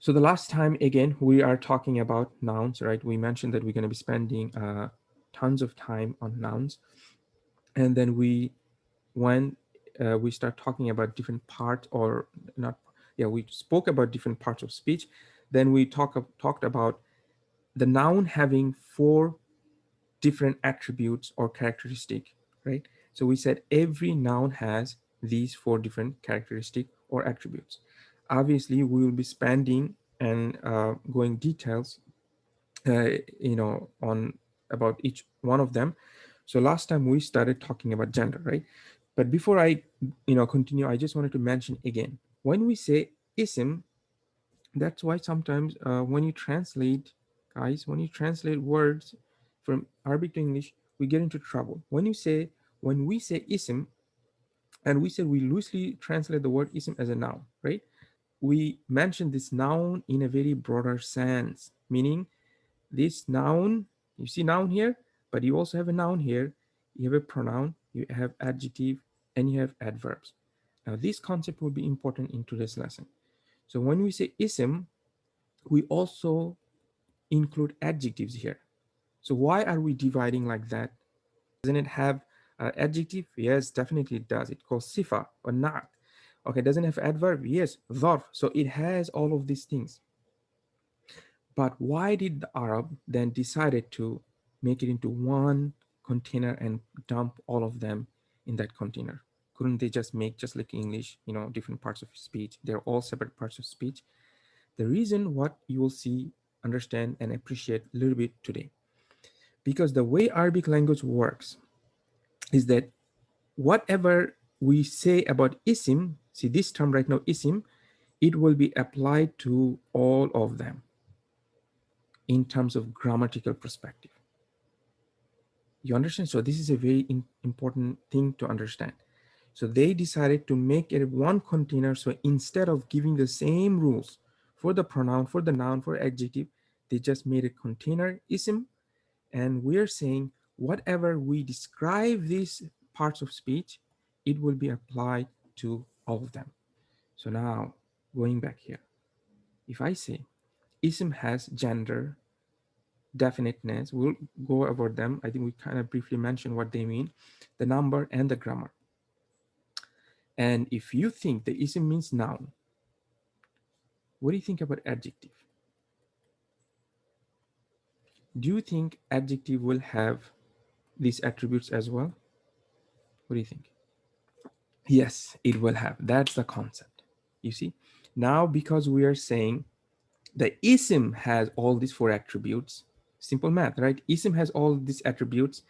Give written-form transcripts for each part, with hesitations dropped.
So the last time, again, we are talking about nouns, right? We mentioned that we're going to be spending tons of time on nouns. And then when we start talking about different parts or not, yeah, we spoke about different parts of speech. Then we talked about the noun having four different attributes or characteristic, right? So we said every noun has these four different characteristic or attributes. Obviously, we will be spending and going details, on about each one of them. So last time we started talking about gender, right? But before I, continue, I just wanted to mention again, when we say ism, that's why sometimes when you translate, guys, when you translate words from Arabic to English, we get into trouble. When we say ism, and we said we loosely translate the word ism as a noun, right? We mention this noun in a very broader sense, meaning this noun, you see noun here, but you also have a noun here. You have a pronoun, you have adjective, and you have adverbs. Now, this concept will be important in today's lesson. So when we say ism, we also include adjectives here. So why are we dividing like that? Doesn't it have adjective? Yes, definitely it does. It calls sifa or not. Okay, doesn't it have adverb? Yes, dharf. So it has all of these things. But why did the Arab then decided to make it into one container and dump all of them in that container? Couldn't they just make just like English, different parts of speech? They're all separate parts of speech. The reason what you will see, understand, and appreciate a little bit today. Because the way Arabic language works is that whatever we say about isim, see this term right now, isim, it will be applied to all of them in terms of grammatical perspective. You understand? So this is a very important thing to understand. So they decided to make it one container. So instead of giving the same rules for the pronoun, for the noun, for adjective, they just made a container ism. And we're saying whatever we describe these parts of speech, it will be applied to all of them. So now going back here, if I say ism has gender, definiteness, we'll go over them. I think we kind of briefly mentioned what they mean, the number and the grammar. And if you think the ism means noun, what do you think about adjective? Do you think adjective will have these attributes as well? What do you think? Yes, it will have. That's the concept. You see? Now, because we are saying the ism has all these four attributes, simple math, right? Ism has all these attributes,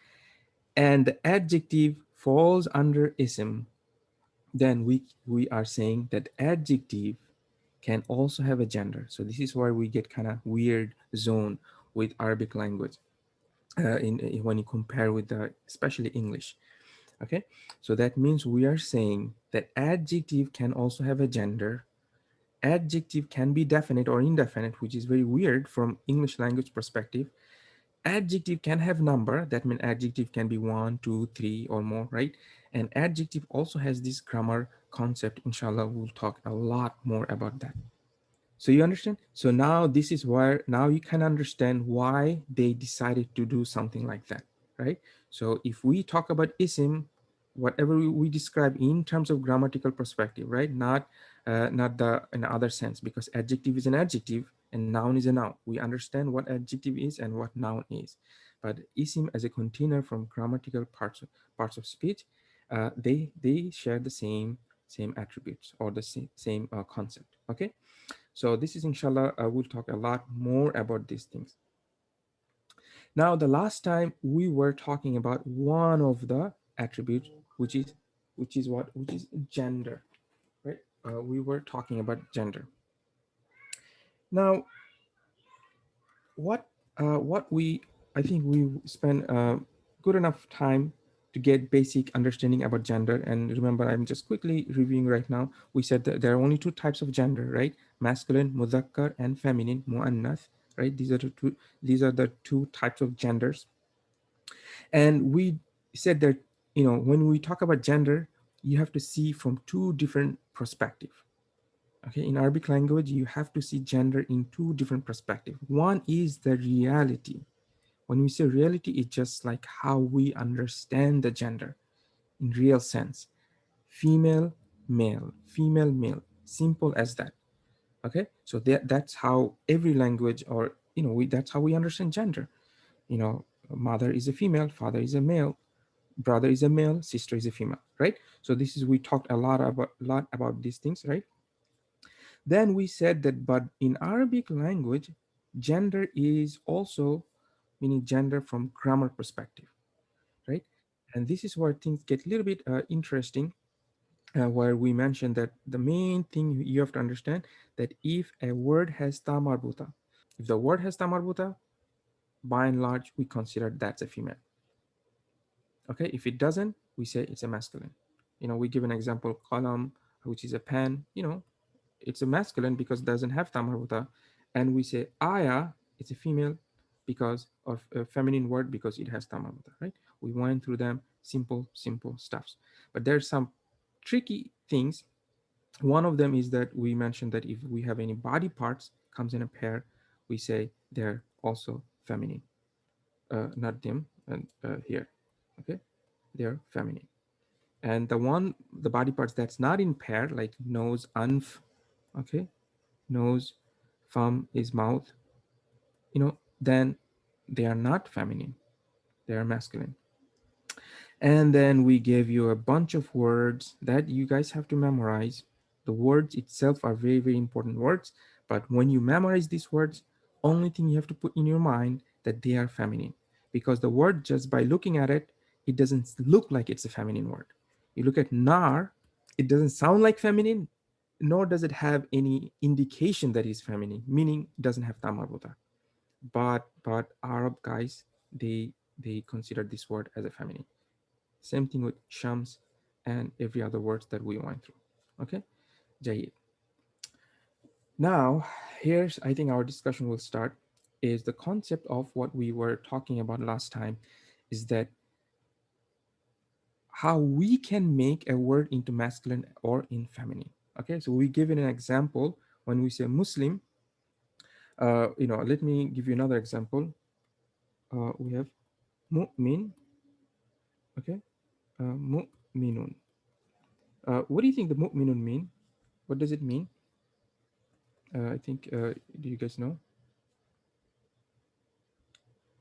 and the adjective falls under ism, then we are saying that adjective can also have a gender. So this is why we get kind of weird zone with Arabic language when you compare with the especially English. Okay, so that means we are saying that adjective can also have a gender. Adjective can be definite or indefinite, which is very weird from English language perspective. Adjective can have number. That means adjective can be 1, 2, 3 or more, right? And adjective also has this grammar concept. Inshallah, we'll talk a lot more about that. So you understand? So now this is where now you can understand why they decided to do something like that, right? So if we talk about ism, whatever we describe in terms of grammatical perspective, right? Not the in other sense, because adjective is an adjective and noun is a noun. We understand what adjective is and what noun is, but ism as a container from grammatical parts of speech, they share the same attributes or the same concept. Okay. So this is inshallah, we'll talk a lot more about these things. Now, the last time we were talking about one of the attributes, which is gender, right? We were talking about gender. Now, what what we I think we spent good enough time to get basic understanding about gender. And remember, I'm just quickly reviewing right now. We said that there are only two types of gender, right? Masculine, mudhakkar, and feminine, muannath, right? These are the two types of genders. And we said that, when we talk about gender, you have to see from two different perspectives. Okay, in Arabic language, you have to see gender in two different perspectives. One is the reality. When we say reality, it's just like how we understand the gender in real sense. Female, male, female, male. Simple as that. Okay, so that's how every language, or that's how we understand gender. You know, mother is a female, father is a male, brother is a male, sister is a female, right? So this is, we talked a lot about these things, right? Then we said that, but in Arabic language, gender is also meaning gender from grammar perspective, right? And this is where things get a little bit interesting, where we mentioned that the main thing you have to understand, that if a word has ta marbuta, if the word has ta marbuta, by and large, we consider that's a female. Okay, if it doesn't, we say it's a masculine. We give an example, qalam, which is a pen. It's a masculine because it doesn't have ta marbuta, and we say aya, it's a female because of a feminine word because it has ta marbuta, right? We went through them, simple stuffs. But there's some tricky things. One of them is that we mentioned that if we have any body parts comes in a pair, we say they're also feminine. Not them, and here, okay, they're feminine. And the body parts that's not in pair, like nose, anf, okay, nose, thumb is mouth, then they are not feminine, they are masculine. And then we gave you a bunch of words that you guys have to memorize. The words itself are very, very important words, but when you memorize these words, only thing you have to put in your mind that they are feminine. Because the word, just by looking at it, it doesn't look like it's a feminine word. You look at nar, it doesn't sound like feminine, nor does it have any indication that it's feminine, meaning it doesn't have tamarbuta. But Arab guys, they consider this word as a feminine. Same thing with shams and every other words that we went through. Okay, Jayid. Now, here's, I think our discussion will start, is the concept of what we were talking about last time, is that how we can make a word into masculine or in feminine. Okay, so we give it an example when we say Muslim. Let me give you another example. We have mu'min. Okay, mu'minun. What do you think the mu'minun mean? What does it mean? I think, do you guys know?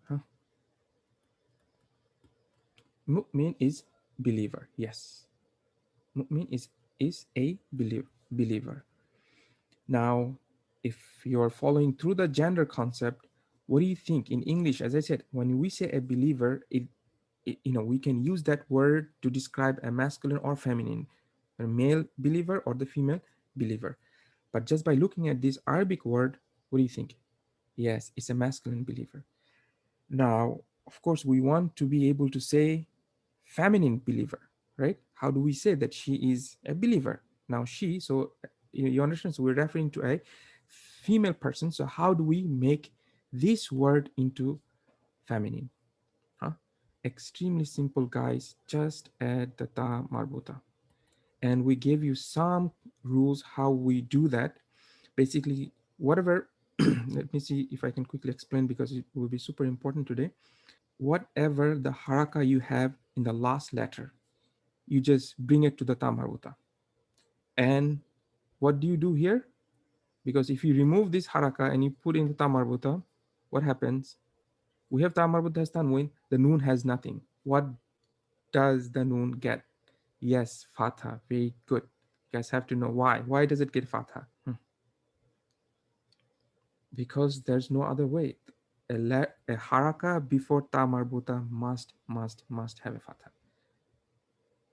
Huh? Mu'min is believer. Yes. Mu'min is a believer. Now, if you're following through the gender concept, what do you think in English? As I said, when we say a believer, we can use that word to describe a masculine or feminine, a male believer or the female believer. But just by looking at this Arabic word, what do you think? Yes, it's a masculine believer. Now, of course, we want to be able to say feminine believer, right? How do we say that she is a believer? Now, she, so you understand, so we're referring to a female person. So, how do we make this word into feminine? Huh? Extremely simple, guys. Just add the ta marbuta. And we gave you some rules how we do that. Basically, whatever, let me see if I can quickly explain because it will be super important today. Whatever the haraka you have in the last letter, you just bring it to the ta marbuta. And what do you do here? Because if you remove this haraka and you put in the ta marbuta, what happens? We have ta marbuta has tanwin, the noon has nothing. What does the noon get? Yes, fatha. Very good. You guys have to know why. Why does it get fatha? Because there's no other way. A haraka before ta marbuta must have a fatha.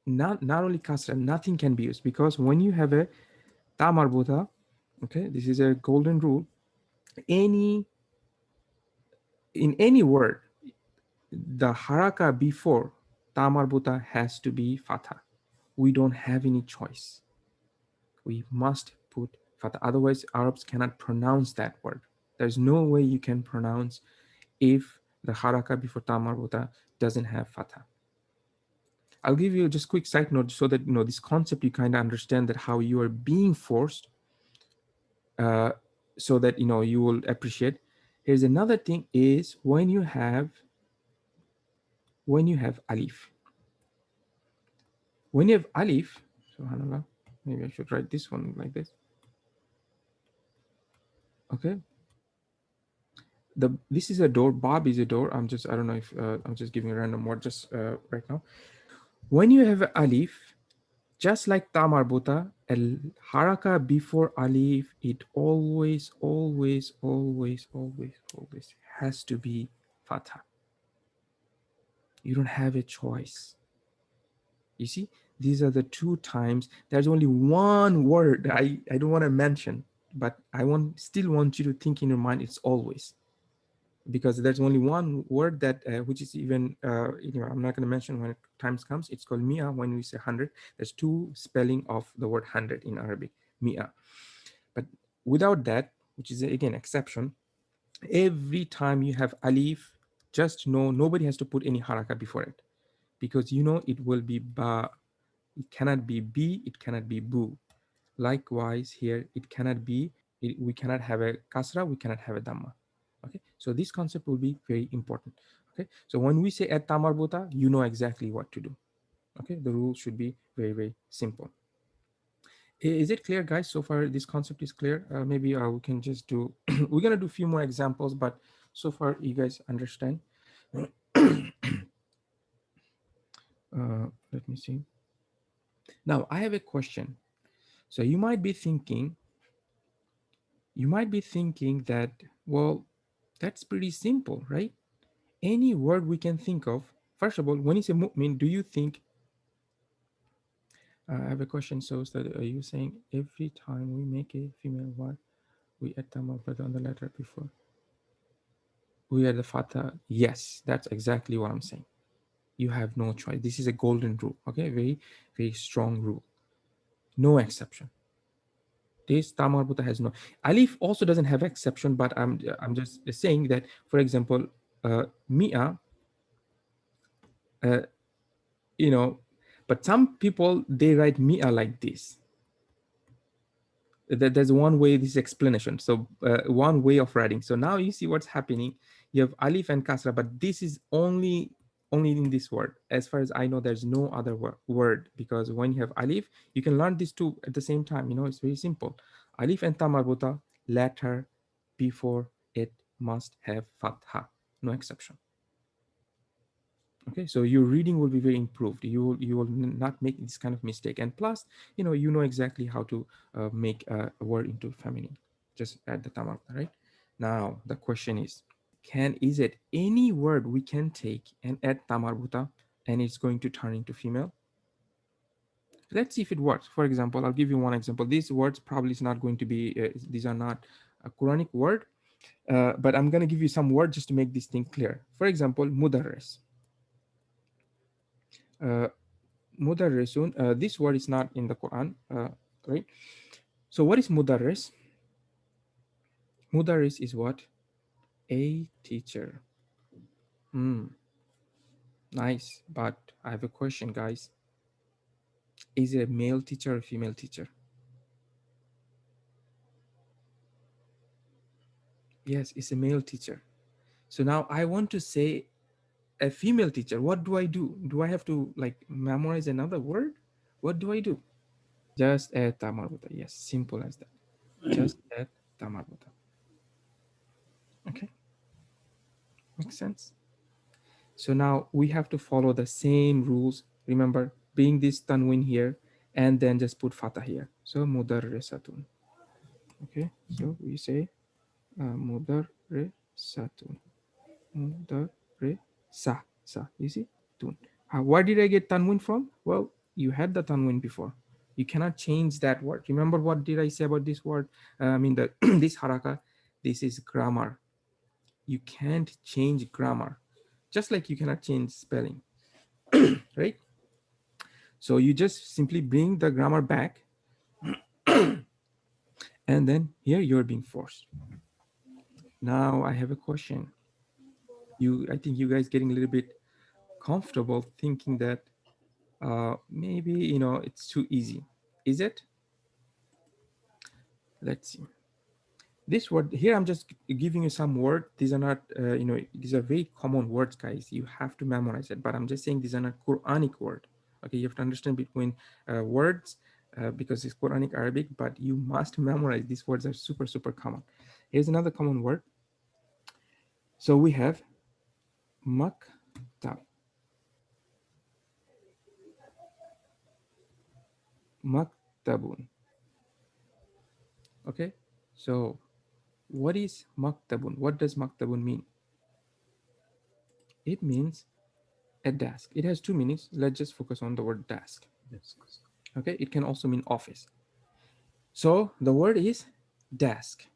Not only kasra, nothing can be used, because when you have a ta marbuta, okay, this is a golden rule. Any In any word, the haraka before ta marbuta has to be fatha. We don't have any choice. We must put fatha. Otherwise, Arabs cannot pronounce that word. There's no way you can pronounce if the haraka before ta marbuta doesn't have fatha. I'll give you just quick side note so that this concept you kind of understand that how you are being forced. uh, so that you will appreciate. Here's another thing is when you have alif. When you have alif, subhanallah, maybe I should write this one like this. Okay, this is a door. Bob is a door. I don't know if I'm just giving a random word just right now. When you have alif, just like ta marbuta, al haraka before alif, it always has to be fatha. You don't have a choice. You see, these are the two times. There's only one word I don't want to mention, but still want you to think in your mind it's always, because there's only one word that which is even I'm not going to mention when times comes. It's called mia. When we say 100, there's two spelling of the word 100 in Arabic, mia. But without that, which is again exception, every time you have alif, just know nobody has to put any haraka before it, because it will be ba. It cannot be b, it cannot be boo. Likewise here, we cannot have a kasra, we cannot have a dhamma. Okay, so this concept will be very important. Okay, so when we say at tamarbuta, you know exactly what to do. Okay, the rule should be very, very simple. Is it clear, guys? So far this concept is clear. Maybe we can just do we're gonna do a few more examples, but so far you guys understand. Let me see. Now I have a question. So you might be thinking that, well, that's pretty simple, right? Any word we can think of. First of all, when you say mu'min, do you think, I have a question. So that are you saying every time we make a female word, we add tamar on the letter before we add the fatha? Yes, that's exactly what I'm saying. You have no choice. This is a golden rule. Okay, very, very strong rule. No exception. This tamarbuta has no. Alif also doesn't have exception, but I'm just saying that, for example, mi'a, uh, you know, but some people they write mi'a like this. There's one way, this explanation. So one way of writing. So now you see what's happening. You have alif and kasra, but this is only in this word. As far as I know, there's no other word, because when you have alif, you can learn these two at the same time. It's very simple. Alif and ta marbuta, letter before it must have fatha, no exception. Okay, so your reading will be very improved. You will not make this kind of mistake, and plus you know exactly how to make a word into feminine. Just add the tamar, right? Now the question is it any word we can take and add tamarbuta and it's going to turn into female? Let's see if it works. For example, I'll give you one example. These words probably is not going to be these are not a Quranic word, but I'm going to give you some words just to make this thing clear. For example, mudarris. uh, Mudarrisun, this word is not in the Quran, right? So what is mudarris? Mudarris is what? A teacher. Hmm, nice. But I have a question, guys. Is it a male teacher or female teacher? Yes, it's a male teacher. So now I want to say a female teacher. What do I do? Do I have to like memorize another word? What do I do? Just add tamarbuta. Yes, simple as that. Just add tamarbuta. Okay, makes sense. So now we have to follow the same rules. Remember, bring this tanwin here and then just put fatah here. So mudarrisatun. Okay, so we say mudarrisatun. Mudarrisa. Sa. You see? Tun. Where did I get tanwin from? Well, you had the tanwin before. You cannot change that word. Remember what did I say about this word? This haraka. This is grammar. You can't change grammar. Just like you cannot change spelling. Right? So you just simply bring the grammar back, and then here you're being forced. Now I have a question. I think you guys getting a little bit comfortable thinking that maybe it's too easy. Is it? Let's see. This word here, I'm just giving you some word. These are not, these are very common words, guys. You have to memorize it. But I'm just saying these are not Quranic word. Okay, you have to understand between words because it's Quranic Arabic, but you must memorize. These words are super, super common. Here's another common word. So we have maktab, maktabun. Okay, so what is maktabun? What does maktabun mean? It means a desk. It has two meanings. Let's just focus on the word desk. Okay, it can also mean office. So the word is desk.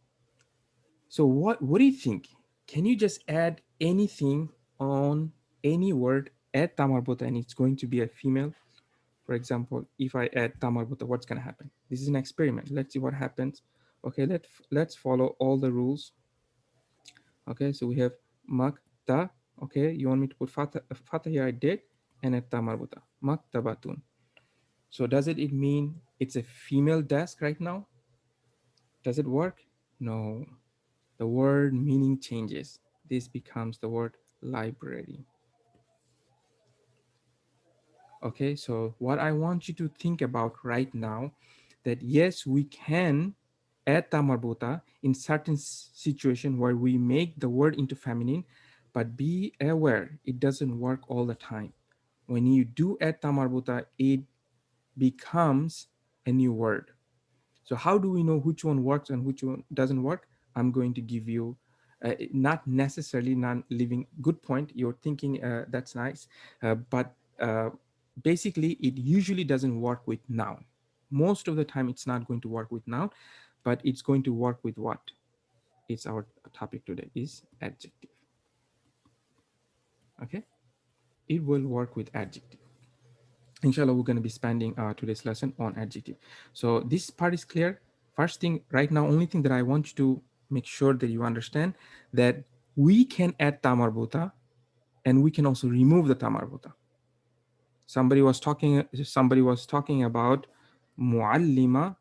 So what do you think? Can you just add anything on any word, add tamarbota, and it's going to be a female? For example, if I add tamarbota, what's going to happen? This is an experiment. Let's see what happens. Okay, let's follow all the rules. Okay, so we have makta. Okay, you want me to put fata here? I did, and add tamarbota. Maktabatun. So does it mean it's a female desk right now? Does it work? No. The word meaning changes. This becomes the word library. Okay, so what I want you to think about right now, that yes, we can add tamarbuta in certain situation where we make the word into feminine, but be aware it doesn't work all the time. When you do add tamarbuta, it becomes a new word. So how do we know which one works and which one doesn't work? I'm going to give you not necessarily non-living. Good point. You're thinking that's nice, but basically it usually doesn't work with noun. Most of the time it's not going to work with noun, but it's going to work with what? It's our topic today is adjective. Okay, it will work with adjective. Inshallah, we're going to be spending today's lesson on adjective. So this part is clear. First thing right now, only thing that I want you to make sure that you understand that we can add tamarbuta and we can also remove the tamarbuta. Somebody was talking about muallima.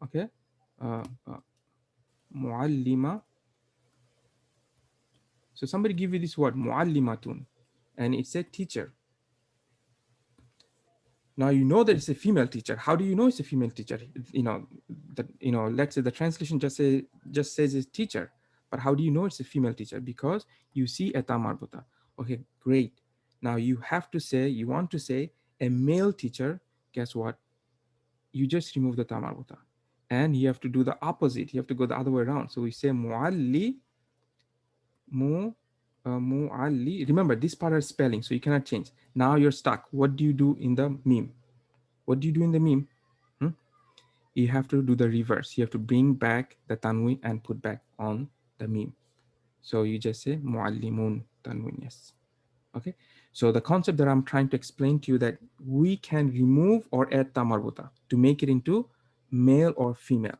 Okay, uh, uh, muallima. So somebody give you this word muallimatun, and it said teacher. Now you know that it's a female teacher. How do you know it's a female teacher? Let's say the translation just says it's teacher, but how do you know it's a female teacher? Because you see a tamarbuta. Okay, great. Now you want to say a male teacher. Guess what? You just remove the tamarbuta, and you have to do the opposite. You have to go the other way around. So we say mualli mu mualli. Remember this part is spelling, so you cannot change. Now you're stuck. What do you do in the meme? What do you do in the meme? Hmm? You have to do the reverse. You have to bring back the tanwin and put back on the meme. So you just say muallimun tanwin, yes. Okay. So the concept that I'm trying to explain to you that we can remove or add tamarbuta to make it into male or female,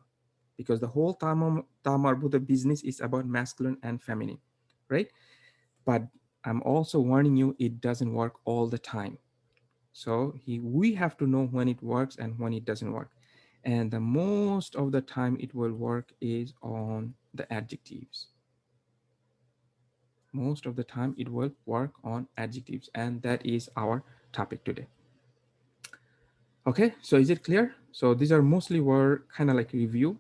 because the whole tamarbuta business is about masculine and feminine, right? But I'm also warning you, it doesn't work all the time. So we have to know when it works and when it doesn't work. And the most of the time it will work is on the adjectives. Most of the time it will work on adjectives, and that is our topic today. Okay, so is it clear? So these are mostly were kind of like review.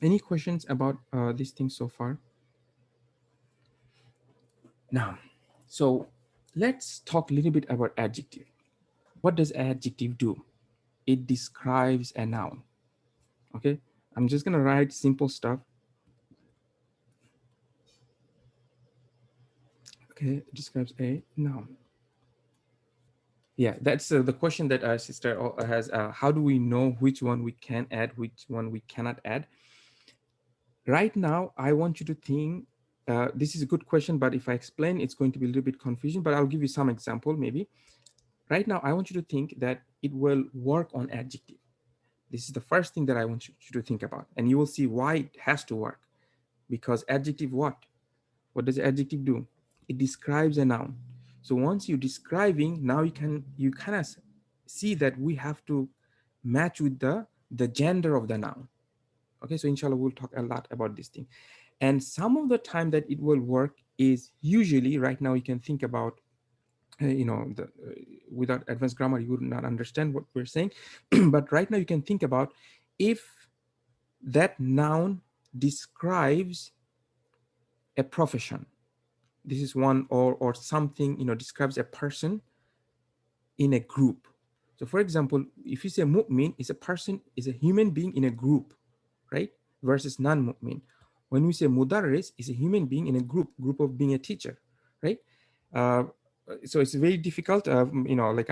Any questions about these things so far? Now, so let's talk a little bit about adjective. What does adjective do? It describes a noun. Okay, I'm just gonna write simple stuff. Okay, it describes a noun. Yeah, that's the question that our sister has. How do we know which one we can add, which one we cannot add? Right now, I want you to think, this is a good question, but if I explain, it's going to be a little bit confusing, but I'll give you some example maybe. Right now, I want you to think that it will work on adjective. This is the first thing that I want you to think about, and you will see why it has to work. Because adjective what? What does adjective do? It describes a noun. So once you're describing, now you kind of see that we have to match with the gender of the noun. Okay, so inshallah we'll talk a lot about this thing. And some of the time that it will work is usually right now you can think about without advanced grammar you would not understand what we're saying. But right now you can think about if that noun describes a profession. This is one, or something, describes a person in a group. So for example, if you say mu'min is a person, is a human being in a group, right? Versus non-mu'min. When we say mudarris is a human being in a group of being a teacher, right? Uh, so it's very difficult. Like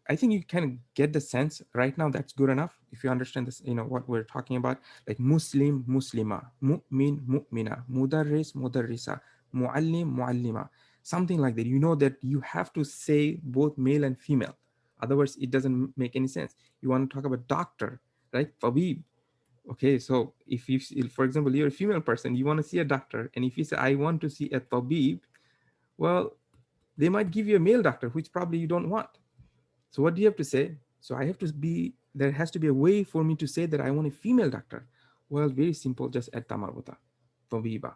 I think you can get the sense right now. That's good enough if you understand this. What we're talking about, like Muslim, Muslima, mu'min, mu'mina, mudarris, mudarrisa, muallim, muallima, something like that. You know that you have to say both male and female. Otherwise, it doesn't make any sense. You want to talk about doctor, right? Tabib. Okay, so if for example, you're a female person, you want to see a doctor, and if you say, I want to see a tabib, well, they might give you a male doctor, which probably you don't want. So what do you have to say? So there has to be a way for me to say that I want a female doctor. Well, very simple, just add tamarbuta, tabiba.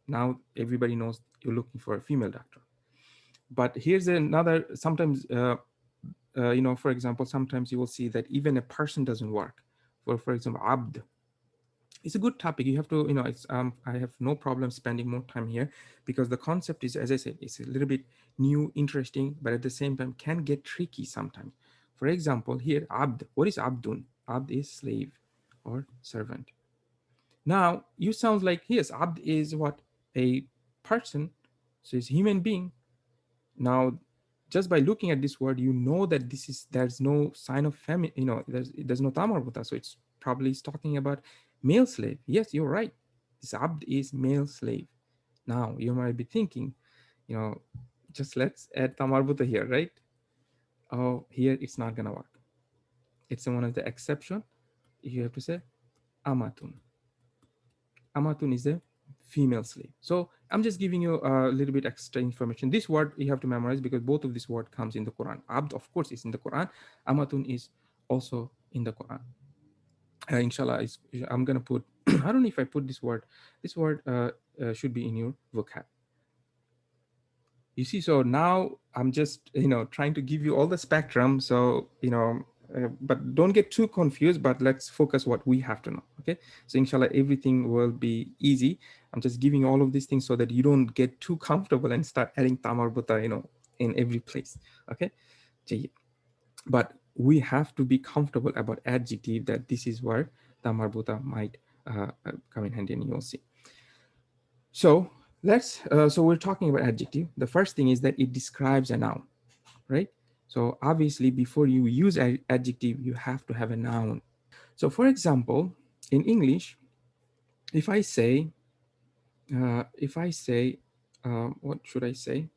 Now everybody knows you're looking for a female doctor. But here's another, sometimes, for example, sometimes you will see that even a person doesn't work. For example, abd. It's a good topic. You have to, it's I have no problem spending more time here, because the concept is, as I said, it's a little bit new, interesting, but at the same time can get tricky sometimes. For example, here, abd. What is abdun? Abd is slave or servant. Now you sound like, yes, abd is what? A person. So it's a human being. Now, just by looking at this word, you know that there's no sign of feminine, there's no tamar buta, so it's probably talking about male slave. Yes, you're right. This abd is male slave. Now you might be thinking, you know, just let's add tamar buta here, right? Oh, here it's not gonna work. It's one of the exception. You have to say amatun. Amatun is a female slave. So I'm just giving you a little bit extra information. This word you have to memorize because both of this word comes in the Quran. Abd, of course, is in the Quran. Amatun is also in the Quran. Inshallah, I'm gonna put. I don't know if I put this word. This word should be in your vocab. You see, so now I'm just trying to give you all the spectrum. So but don't get too confused. But let's focus what we have to know. Okay, so inshallah everything will be easy. I'm just giving you all of these things so that you don't get too comfortable and start adding tamar buta in every place. Okay, but we have to be comfortable about adjective, that this is where tamar buta might come in handy, and you'll see. So so we're talking about adjective. The first thing is that it describes a noun, right? So obviously before you use adjective, you have to have a noun. So for example, in English, if I say, what should I say?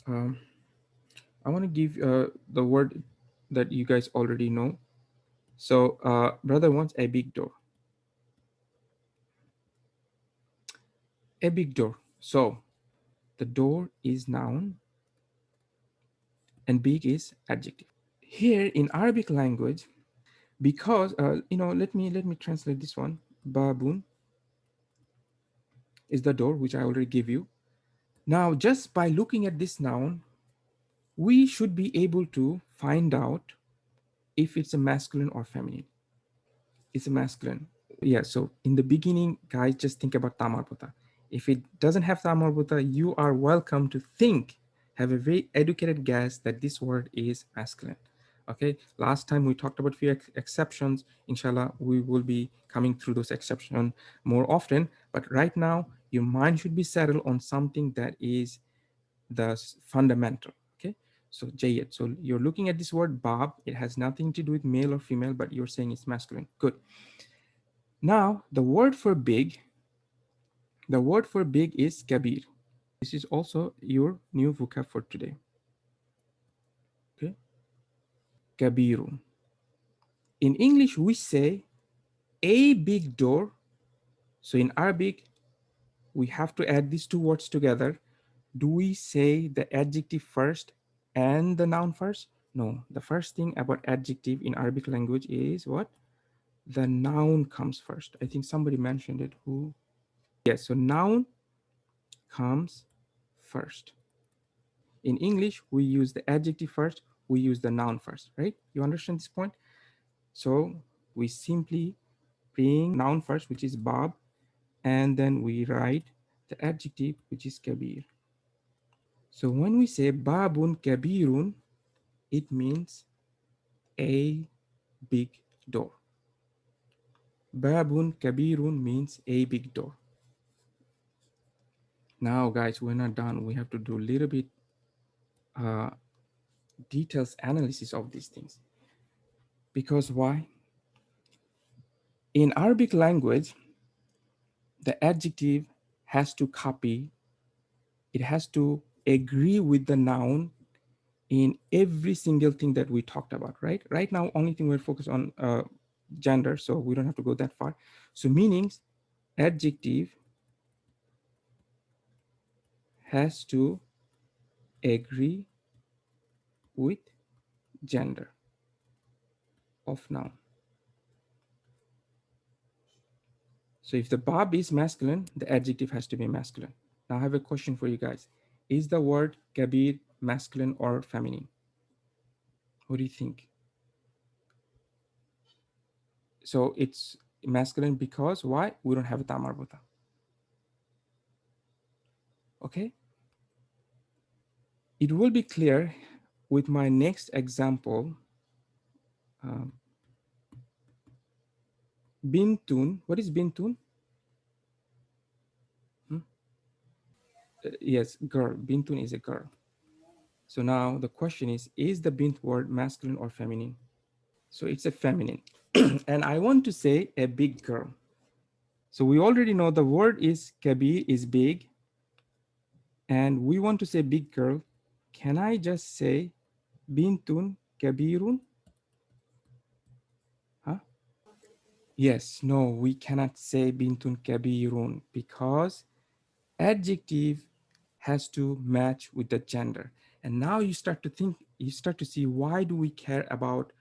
Um, I want to give the word that you guys already know. So brother wants a big door. A big door. So the door is noun and big is adjective. Here in Arabic language, because let me translate this one. Babun is the door, which I already gave you. Now just by looking at this noun, we should be able to find out if it's a masculine or feminine. It's a masculine. Yeah, so in the beginning, guys, just think about tamar buta. If it doesn't have tamar buta, you are welcome to think, have a very educated guess that this word is masculine. Okay, last time we talked about few exceptions. Inshallah, we will be coming through those exceptions more often. But right now, your mind should be settled on something that is the fundamental. Okay, so Jayed. So you're looking at this word Bob. It has nothing to do with male or female, but you're saying it's masculine. Good. Now the word for big is kabir. This is also your new vocab for today. Okay, kabirun. In English, we say a big door. So in Arabic, we have to add these two words together. Do we say the adjective first and the noun first? No. The first thing about adjective in Arabic language is what? the noun comes first. I think somebody mentioned it. Who? Yes, so noun comes first. In English, we use the adjective first, we use the noun first, right? You understand this point? So we simply bring noun first, which is Bob, and then we write the adjective, which is Kabir. So when we say Babun Kabirun, it means a big door. Babun Kabirun means a big door. Now, guys, we're not done. We have to do a little bit uh, details analysis of these things. Because why? In Arabic language, the adjective has to copy, it has to agree with the noun in every single thing that we talked about, right? Right now, only thing we're focused on gender, so we don't have to go that far. So meanings, adjective has to agree with gender of noun. So if the Bob is masculine, the adjective has to be masculine. Now I have a question for you guys. Is the word Kabir masculine or feminine? What do you think? So it's masculine because why? We don't have a tamarbuta. Okay? It will be clear with my next example. Um, Bintun. What is bintun? Hmm? Yes, girl. Bintun is a girl. So now the question is the bint word masculine or feminine? So it's a feminine. And I want to say a big girl. So we already know the word is kabir is big, and we want to say big girl. Can I just say bintun kabirun? Huh? Yes, no, we cannot say bintun kabirun because adjective has to match with the gender. And now you start to think, you start to see why do we care about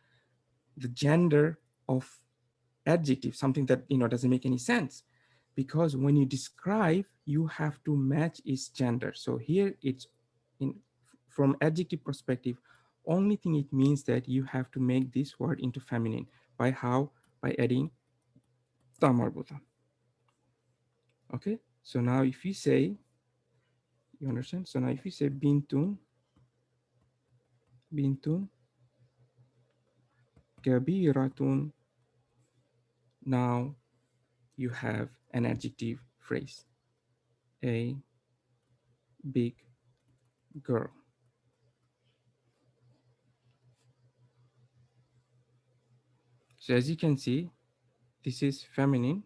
the gender of adjective, something that doesn't make any sense. Because when you describe, you have to match its gender. So here it's in from adjective perspective, only thing it means that you have to make this word into feminine. By how? By adding ta marbuta. Okay, so now if you say, you understand? So now if you say bintun kabiratun, now you have an adjective phrase, a big girl. So as you can see, this is feminine.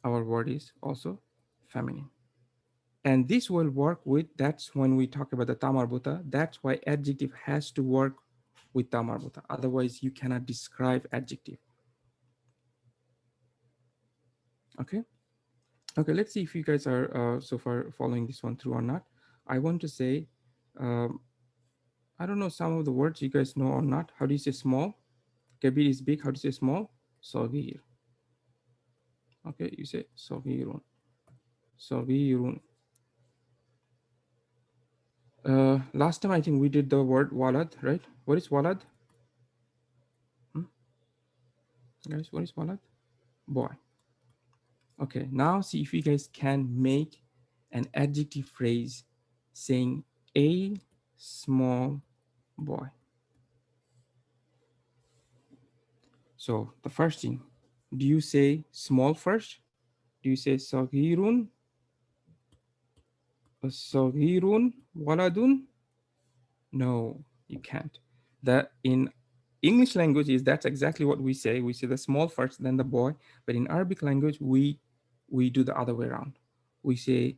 Our word is also feminine. And this will work with, that's when we talk about the tamarbuta. That's why adjective has to work with tamarbuta. Otherwise, you cannot describe adjective. Okay. Okay, let's see if you guys are so far following this one through or not. I want to say, um, I don't know some of the words you guys know or not. How do you say small? Kabir is big. How do you say small? Sagir. Okay, you say sagirun. Sagirun. Last time I think we did the word walad, right? What is walad? Hmm? Guys, what is walad? Boy. Okay, now see if you guys can make an adjective phrase saying a small boy. So the first thing, do you say small first? Do you say sagirun, sagirun, waladun? No, you can't. That in English language is that's exactly what we say. We say the small first, then the boy. But in Arabic language, we do the other way around. We say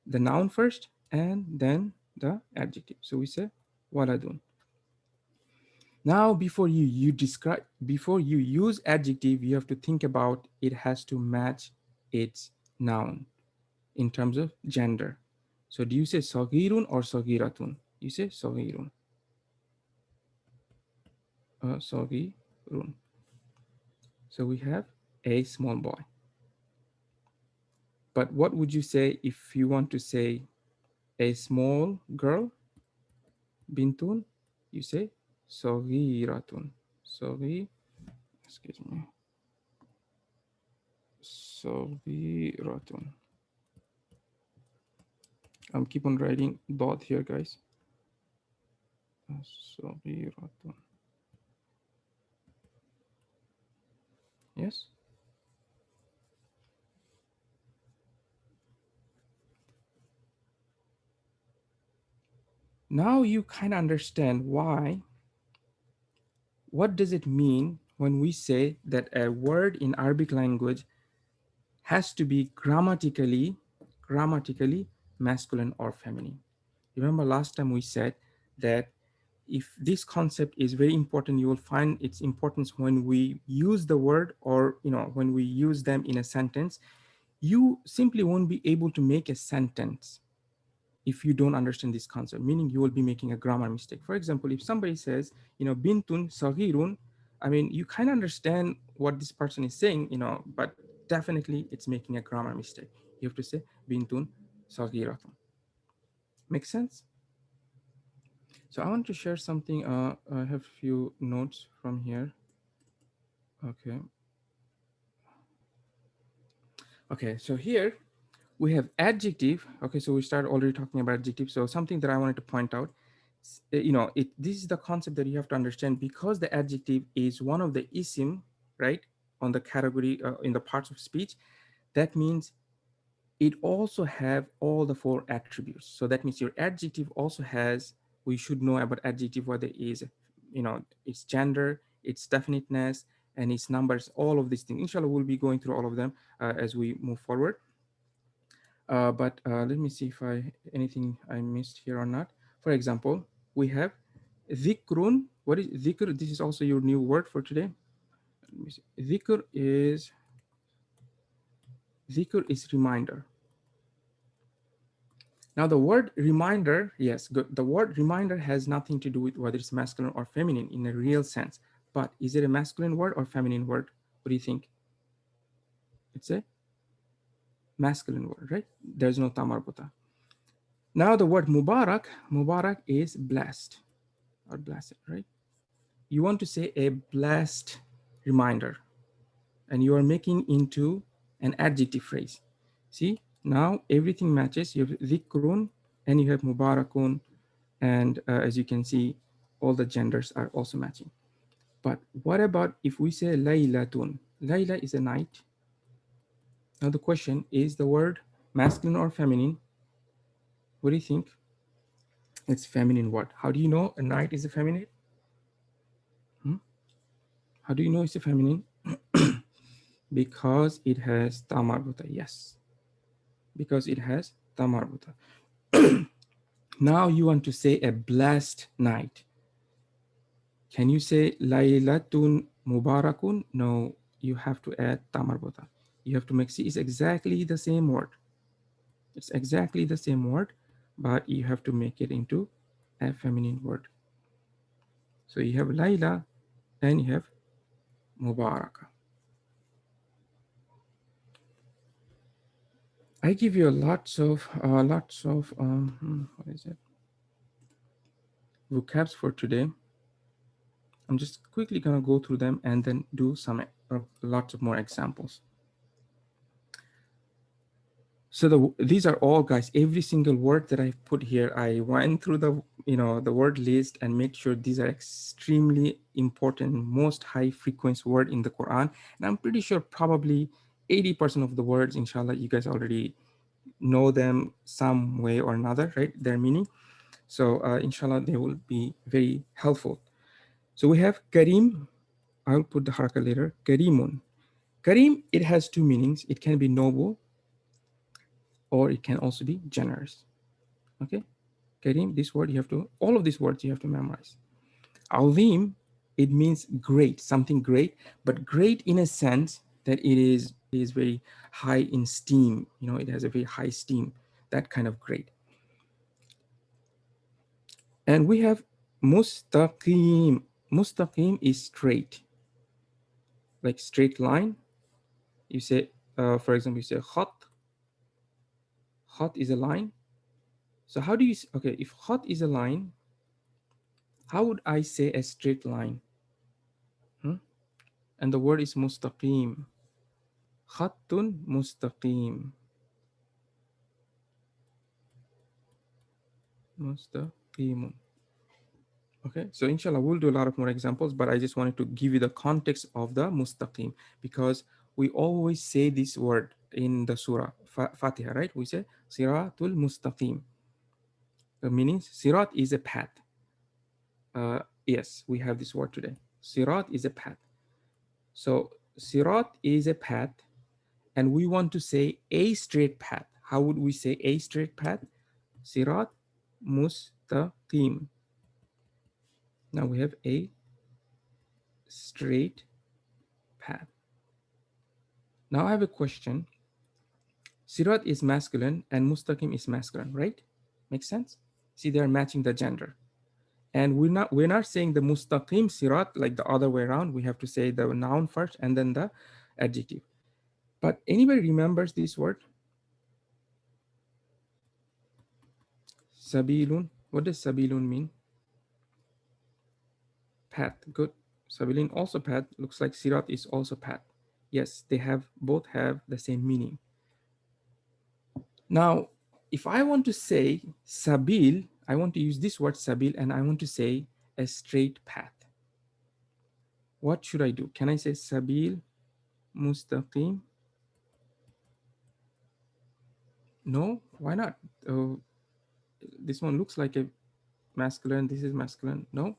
the noun first and then the adjective. So we say waladun. Now, before you use adjective, you have to think about it has to match its noun in terms of gender. So do you say sagirun or sagiratun? You say sagirun. Sagirun. So we have a small boy. But what would you say if you want to say a small girl? Bintun, you say صغيرة. صغير, excuse me. صغيرة. I'm keep on writing dot here, guys. صغيرة. Yes. Now you kind of understand why. What does it mean when we say that a word in Arabic language has to be grammatically masculine or feminine? Remember last time we said that if this concept is very important, you will find its importance when we use the word, or when we use them in a sentence. You simply won't be able to make a sentence if you don't understand this concept, meaning you will be making a grammar mistake. For example, if somebody says, bintun sagirun, I mean, you kind of understand what this person is saying, but definitely it's making a grammar mistake. You have to say bintun sagiratun. Make sense? So I want to share something. I have a few notes from here. Okay. Okay. So here we have adjective. Okay. So we started already talking about adjective. So something that I wanted to point out, this is the concept that you have to understand, because the adjective is one of the isim, right? On the category, in the parts of speech. That means it also have all the four attributes. So that means your adjective also has, we should know about adjective, whether it is, its gender, its definiteness, and its numbers, all of these things. Inshallah, we'll be going through all of them as we move forward. But let me see if anything I missed here or not. For example, we have dhikrun. What is dhikr? This is also your new word for today. Let me see. Dhikr is reminder. Now, the word reminder, yes, good. The word reminder has nothing to do with whether it's masculine or feminine in a real sense. But is it a masculine word or feminine word? What do you think? It's a masculine word, right? There's no tamarbuta. Now, the word Mubarak is blessed or blessed, right? You want to say a blessed reminder, and you are making into an adjective phrase. See, now everything matches. You have dhikrun and you have mubarakun, and as you can see, all the genders are also matching. But what about if we say laylatun? Layla is a night. Now the question is, the word masculine or feminine? What do you think? It's feminine word. How do you know a night is a feminine? Hmm? How do you know it's a feminine? Because it has tamarbuta. Yes, because it has tamarbuta. Now you want to say a blessed night. Can you say Laylatun Mubarakun? No, you have to add tamarbuta. You have to make, see, it's exactly the same word. It's exactly the same word, but you have to make it into a feminine word. So you have Layla and you have Mubaraka. I give you lots of what is it? Vocabs for today. I'm just quickly gonna go through them and then do some lots of more examples. So these are all, guys, every single word that I put here, I went through the word list and made sure these are extremely important, most high frequency word in the Quran. And I'm pretty sure probably 80% of the words, inshallah, you guys already know them some way or another, right? Their meaning. So inshallah, they will be very helpful. So we have Karim. I'll put the haraka later. Karimun. Karim, it has two meanings. It can be noble, or it can also be generous. Okay. Karim, this word you have to, all of these words you have to memorize. Azim, it means great, something great, but great in a sense that it is very high in steam. It has a very high steam, that kind of great. And we have mustaqim. Mustaqim is straight. like straight line. You say, for example, you say khat. Khat is a line. So how do you, okay, if khat is a line, how would I say a straight line? Hmm? And the word is mustaqim. Khattun mustaqim. Mustaqimun. Okay, so inshallah we'll do a lot of more examples, but I just wanted to give you the context of the mustaqim, because we always say this word in the surah Fatiha, right? We say siratul mustaqim. The meaning sirat is a path. Yes, we have this word today. Sirat is a path. So sirat is a path, and we want to say a straight path. How would we say a straight path? Sirat mustaqim. Now we have a straight path. Now I have a question. Sirat is masculine and mustaqim is masculine, right? Makes sense? See, they're matching the gender. And we're not saying the mustaqim sirat like the other way around. We have to say the noun first and then the adjective. But anybody remembers this word? Sabilun. What does sabilun mean? Path. Good. Sabilun also path. Looks like sirat is also path. Yes, they have both have the same meaning. Now, if I want to say sabil, I want to use this word sabil and I want to say a straight path. What should I do? Can I say sabil mustaqim? No, why not? This one looks like a masculine. This is masculine. No.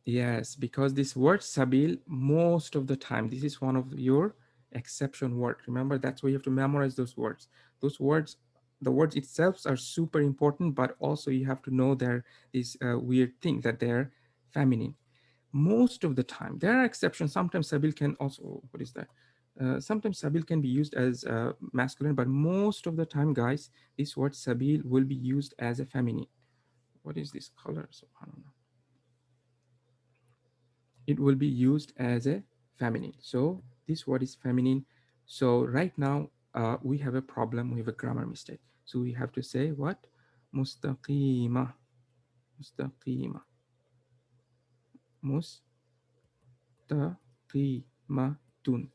Yes, because this word sabil, most of the time, this is one of your exception word. Remember, that's why you have to memorize those words. Those words, the words itself are super important, but also you have to know there is a weird thing that they're feminine. Most of the time, there are exceptions. Sometimes sabil can also, what is that? Sometimes sabil can be used as masculine, but most of the time, guys, this word sabil will be used as a feminine. What is this color? Subhanallah. It will be used as a feminine. So this word is feminine. So right now we have a problem. We have a grammar mistake. So we have to say what? Mustaqima. Mustaqima. Mustaqimatun.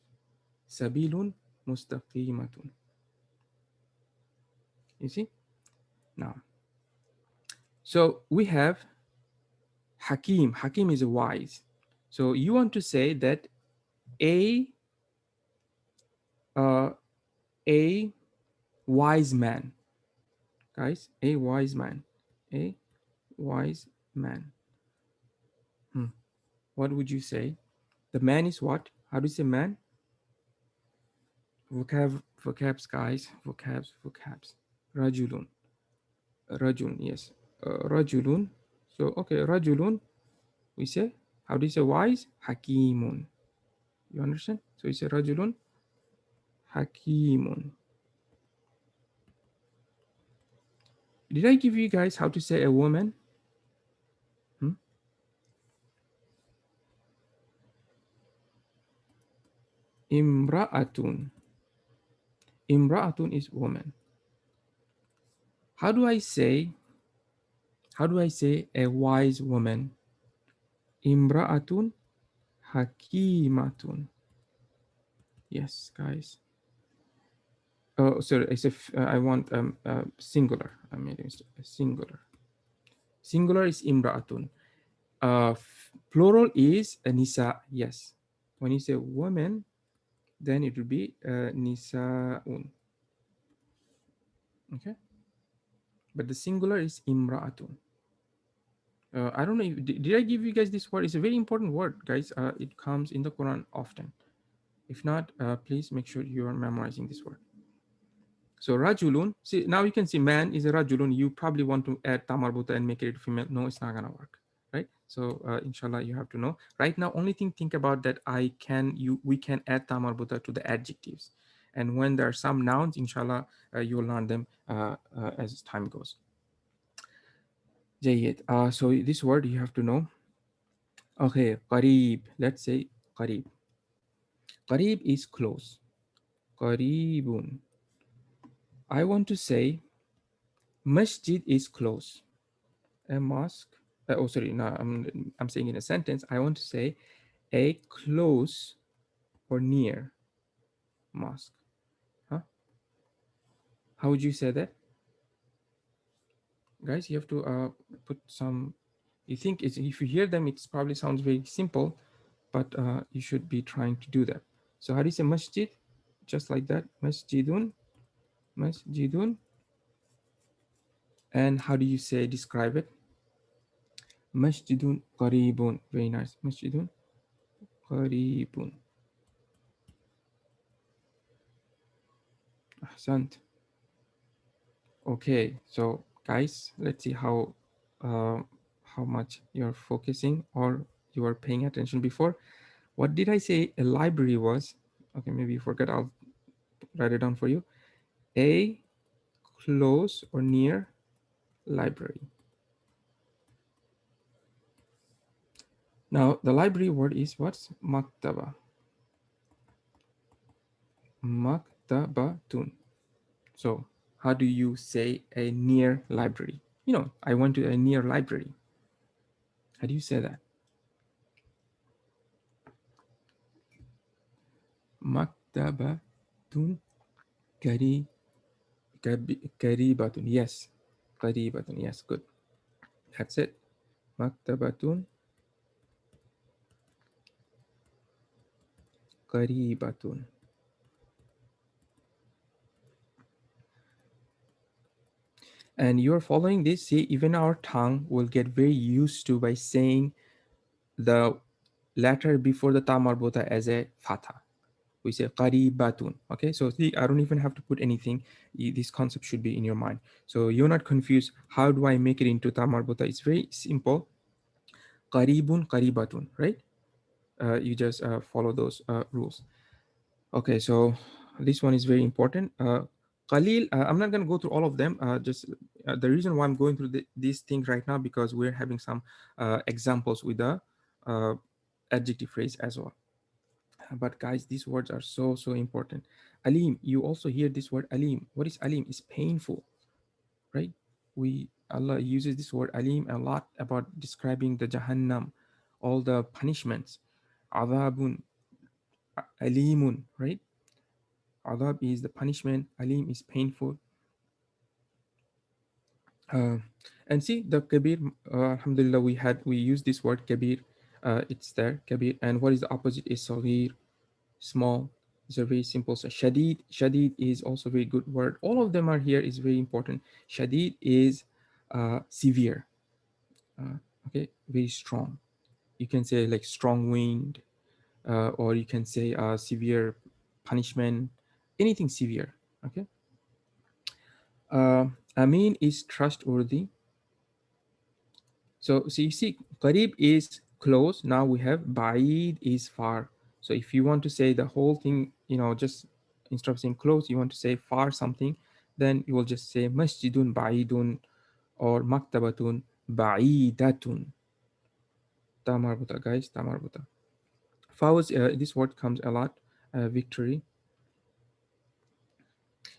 Sabilun mustaqimatun. You see? Now, so we have Hakim. Hakim is wise. So you want to say that a uh, a wise man, guys, a wise man, a wise man. What would you say? The man is what? How do you say man? Vocabs, guys. Vocabs. Rajulun. Rajulun, yes. Rajulun. So, okay, rajulun, we say, how do you say wise? Hakimun. You understand? So, you say rajulun, hakimun. Did I give you guys how to say a woman? Imra'atun. Imra'atun is woman. How do I say a wise woman? Imra'atun hakimatun. Yes, guys. Oh, sorry. I want singular. I made a mistake. Singular. Singular is imra'atun. Plural is a nisa. Yes. When you say woman, then it will be nisa'un. Okay. But the singular is imra'atun. I don't know. Did I give you guys this word? It's a very important word, guys. It comes in the Quran often. If not, please make sure you are memorizing this word. So rajulun, see, now you can see man is a rajulun. You probably want to add tamarbuta and make it female. No, it's not gonna work, right? So inshallah, you have to know. Right now, only thing think about that we can add tamarbuta to the adjectives. And when there are some nouns, inshallah, you will learn them as time goes. Jayyid. So this word you have to know. Okay, qarib. Let's say qarib. Qarib is close. Qaribun. I want to say masjid is close. A mosque. Oh, sorry. No, I'm saying in a sentence. I want to say a close or near mosque. Huh? How would you say that, guys? You have to put some. You think it's, if you hear them, it probably sounds very simple, but you should be trying to do that. So how do you say masjid? Just like that. Masjidun. Masjidun. And how do you say describe it? Masjidun qaribun. Very nice. Masjidun qaribun. Ahsant. Okay, so guys, let's see uh, how much you're focusing or you are paying attention before. What did I say a library was? Okay, maybe you forgot. I'll write it down for you. A close or near library. Now the library word is what's maktaba. Maktabatun. So how do you say a near library? I went to a near library. How do you say that? Maktabatun kari karibatun. Yes. Karibatun. Yes, good. That's it. Maktabatun karibatun. And you're following this, see, even our tongue will get very used to by saying the letter before the ta marbota as a fatha. We say qaribatun. Okay, so see, I don't even have to put anything. This concept should be in your mind. So you're not confused. How do I make it into ta marbota? It's very simple. Qaribun, qaribatun, right? You just follow those rules. Okay, so this one is very important. Khalil, I'm not going to go through all of them. Just the reason why I'm going through these things right now, because we're having some examples with the uh, adjective phrase as well. But guys, these words are so, so important. Alim, you also hear this word alim. What is alim? It's painful, right? Allah uses this word alim a lot about describing the Jahannam, all the punishments. Adabun, alimun, right? Adab is the punishment, alim is painful. Uh, and see the kabir, alhamdulillah, we use this word kabir. It's there, kabir. And what is the opposite is saghir, small. It's a very simple. So shadid is also a very good word. All of them are here is very important. Shadid is severe. Okay, very strong. You can say like strong wind, or you can say severe punishment, anything severe. Okay. Uh, Amin is trustworthy. So you see, qarib is close. Now we have ba'id is far. So if you want to say the whole thing, just instead of saying close, you want to say far something, then you will just say masjidun ba'idun or maktabatun ba'idatun. Tamarbuta, guys, tamarbuta. Fawz, this word comes a lot. Victory.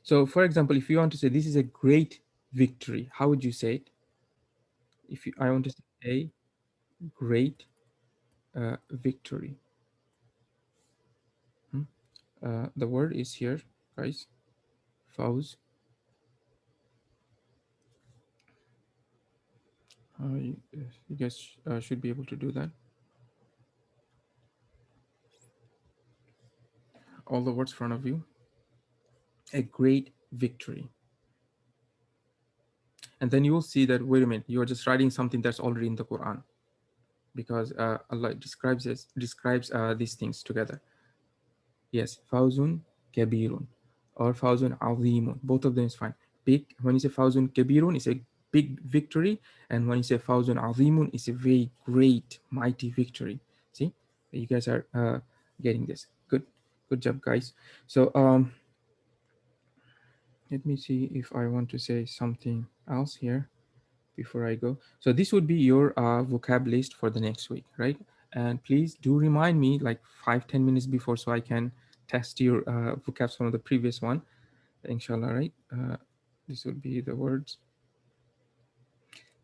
So for example, if you want to say this is a great victory, how would you say it? I want to say a great victory. Hmm? The word is here, guys. Fawz. You guys should be able to do that. All the words in front of you. A great victory. And then you will see that, wait a minute, you are just writing something that's already in the Quran, because Allah describes these things together. Yes, fawzun kabirun or fawzun azimun. Both of them is fine. Big, when you say fawzun kabirun, it's a big victory, and when you say fawzun azimun, it's a very great, mighty victory. See, you guys are getting this. Good job, guys. So let me see if I want to say something else here before I go. So this would be your vocab list for the next week, right? And please do remind me like 5-10 minutes before so I can test your vocabs from the previous one, inshallah, right? This would be the words.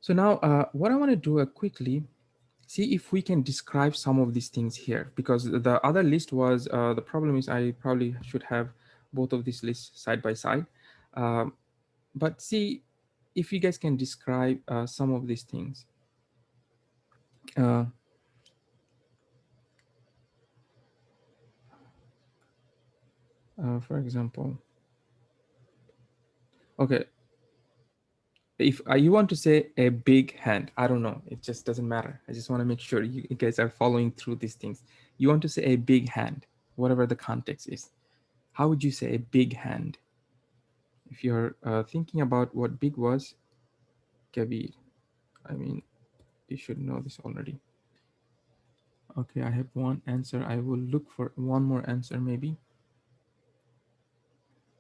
So now what I want to do quickly, see if we can describe some of these things here, because the other list was the problem is I probably should have both of these lists side by side. um, but see if you guys can describe some of these things. uh, for example, okay, if you want to say a big hand, I don't know, it just doesn't matter. I just want to make sure you guys are following through these things. You want to say a big hand, whatever the context is, how would you say a big hand? If you're thinking about what big was, kabir, I mean, you should know this already. Okay, I have one answer. I will look for one more answer maybe.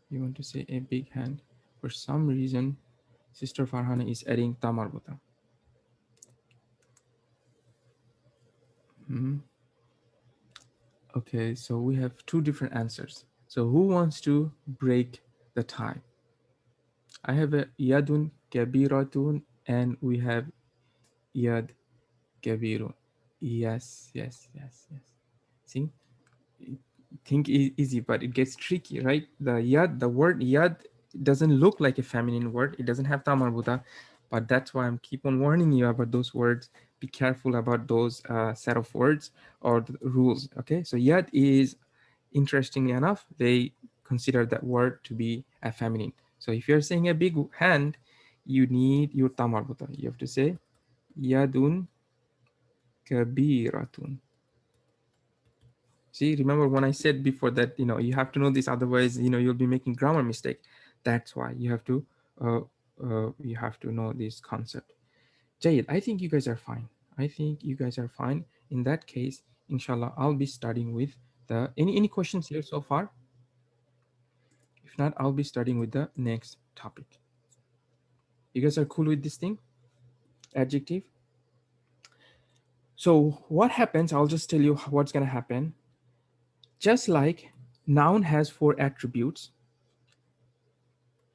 You want to say a big hand. For some reason, Sister Farhana is adding tamarbuta. Hmm. Okay, so we have two different answers. So who wants to break the tie? I have a yadun kabiratun and we have yad kabirun. Yes, yes, yes, yes. See, think easy, but it gets tricky, right? The word yad doesn't look like a feminine word. It doesn't have tamarbuta, but that's why I'm keep on warning you about those words. Be careful about those set of words or the rules. Okay, so yad is, interestingly enough, they consider that word to be a feminine. So if you're saying a big hand, you need your tamarbuta. You have to say yadun kabiratun. See, remember when I said before that, you have to know this, otherwise, you'll be making grammar mistake. That's why uh, you have to know this concept. Jayed, I think you guys are fine. I think you guys are fine. In that case, inshallah, I'll be starting with any questions here so far? If not, I'll be starting with the next topic. You guys are cool with this thing? Adjective. So what happens, I'll just tell you what's gonna happen. Just like noun has 4 attributes,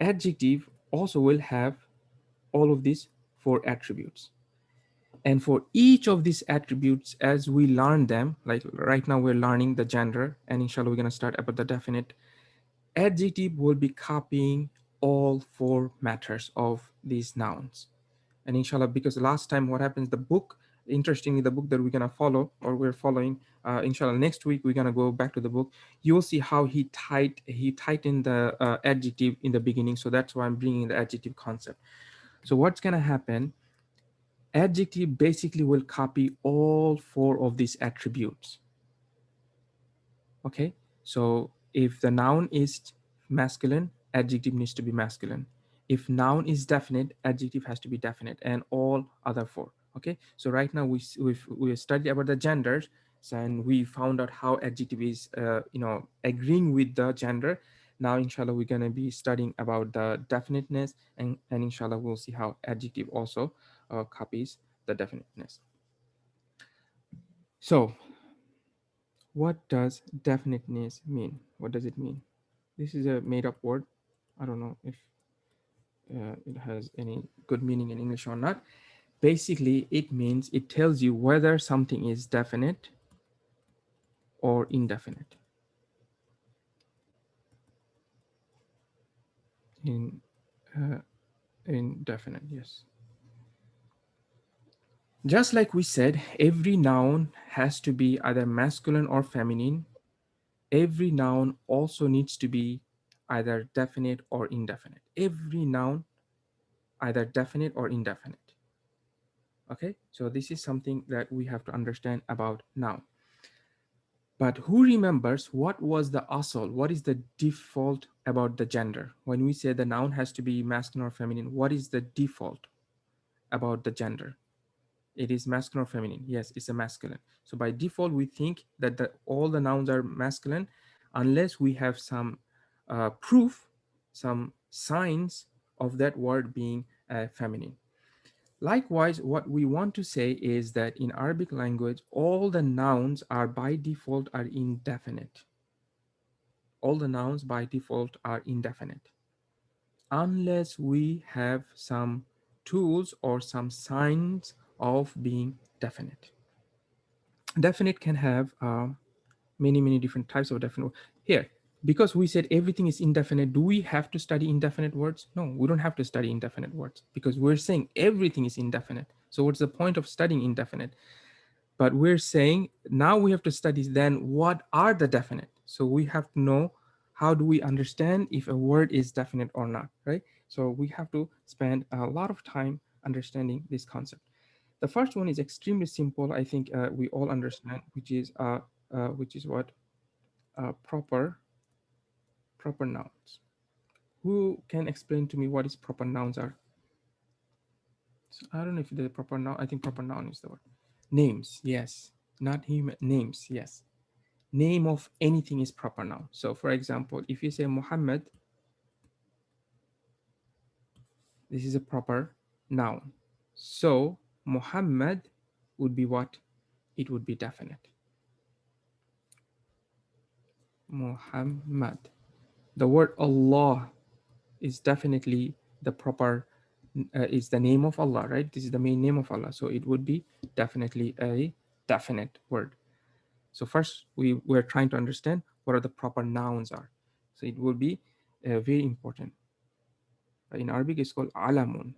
adjective also will have all of these 4 attributes. And for each of these attributes, as we learn them, like right now we're learning the gender, and inshallah we're going to start about the definite, adjective will be copying all 4 matters of these nouns. And inshallah, because last time what happens, the book, interestingly, the book that we're going to follow or we're following, inshallah, next week we're going to go back to the book. You'll see how he tightened the adjective in the beginning. So that's why I'm bringing the adjective concept. So what's going to happen, adjective basically will copy all 4 of these attributes. Okay, so if the noun is masculine, adjective needs to be masculine. If noun is definite, adjective has to be definite, and all other 4. Okay, so right now we studied about the genders, and we found out how adjective is agreeing with the gender. Now inshallah we're going to be studying about the definiteness, and inshallah we'll see how adjective also copies the definiteness. So what does definiteness mean? What does it mean? This is a made up word. I don't know if it has any good meaning in English or not. Basically, it means it tells you whether something is definite or indefinite. In uh, Indefinite, yes. Just like we said, every noun has to be either masculine or feminine. Every noun also needs to be either definite or indefinite. Every noun, either definite or indefinite. Okay, so this is something that we have to understand about noun. But who remembers what was the asal? What is the default about the gender? When we say the noun has to be masculine or feminine, what is the default about the gender? It is masculine or feminine. Yes, it's a masculine. So by default, we think that all the nouns are masculine unless we have some proof, some signs of that word being feminine. Likewise, what we want to say is that in Arabic language, all the nouns are by default are indefinite. All the nouns by default are indefinite, unless we have some tools or some signs of being definite. Definite can have many different types of definite. Here, because we said everything is indefinite, do we have to study indefinite words? No, we don't have to study indefinite words because we're saying everything is indefinite. So what's the point of studying indefinite? But we're saying now we have to study then what are the definite. So we have to know how do we understand if a word is definite or not, right? So we have to spend a lot of time understanding this concept. The first one is extremely simple. I think we all understand, which is what proper nouns. Who can explain to me what is proper nouns are? So I don't know if the proper noun. I think proper noun is the word. Names, yes, not human names, yes. Name of anything is proper noun. So, for example, if you say Muhammad, this is a proper noun. So, Muhammad would be what? It would be definite. Muhammad. The word Allah is definitely the proper is the name of Allah, right? This is the main name of Allah, so it would be definitely a definite word. So first we're trying to understand what are the proper nouns are. So it will be very important. In Arabic it's called alamun.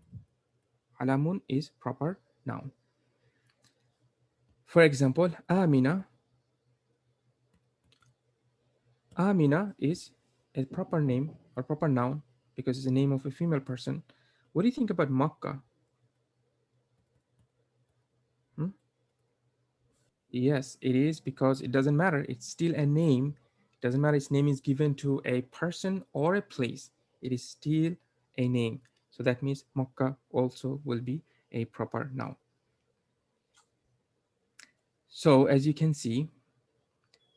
Alamun is proper noun. For example, Amina is a proper name or proper noun because it's the name of a female person. What do you think about Makkah? Hmm? Yes, it is because it doesn't matter. It's still a name. It doesn't matter its name is given to a person or a place. It is still a name. So that means Makkah also will be a proper noun. So as you can see,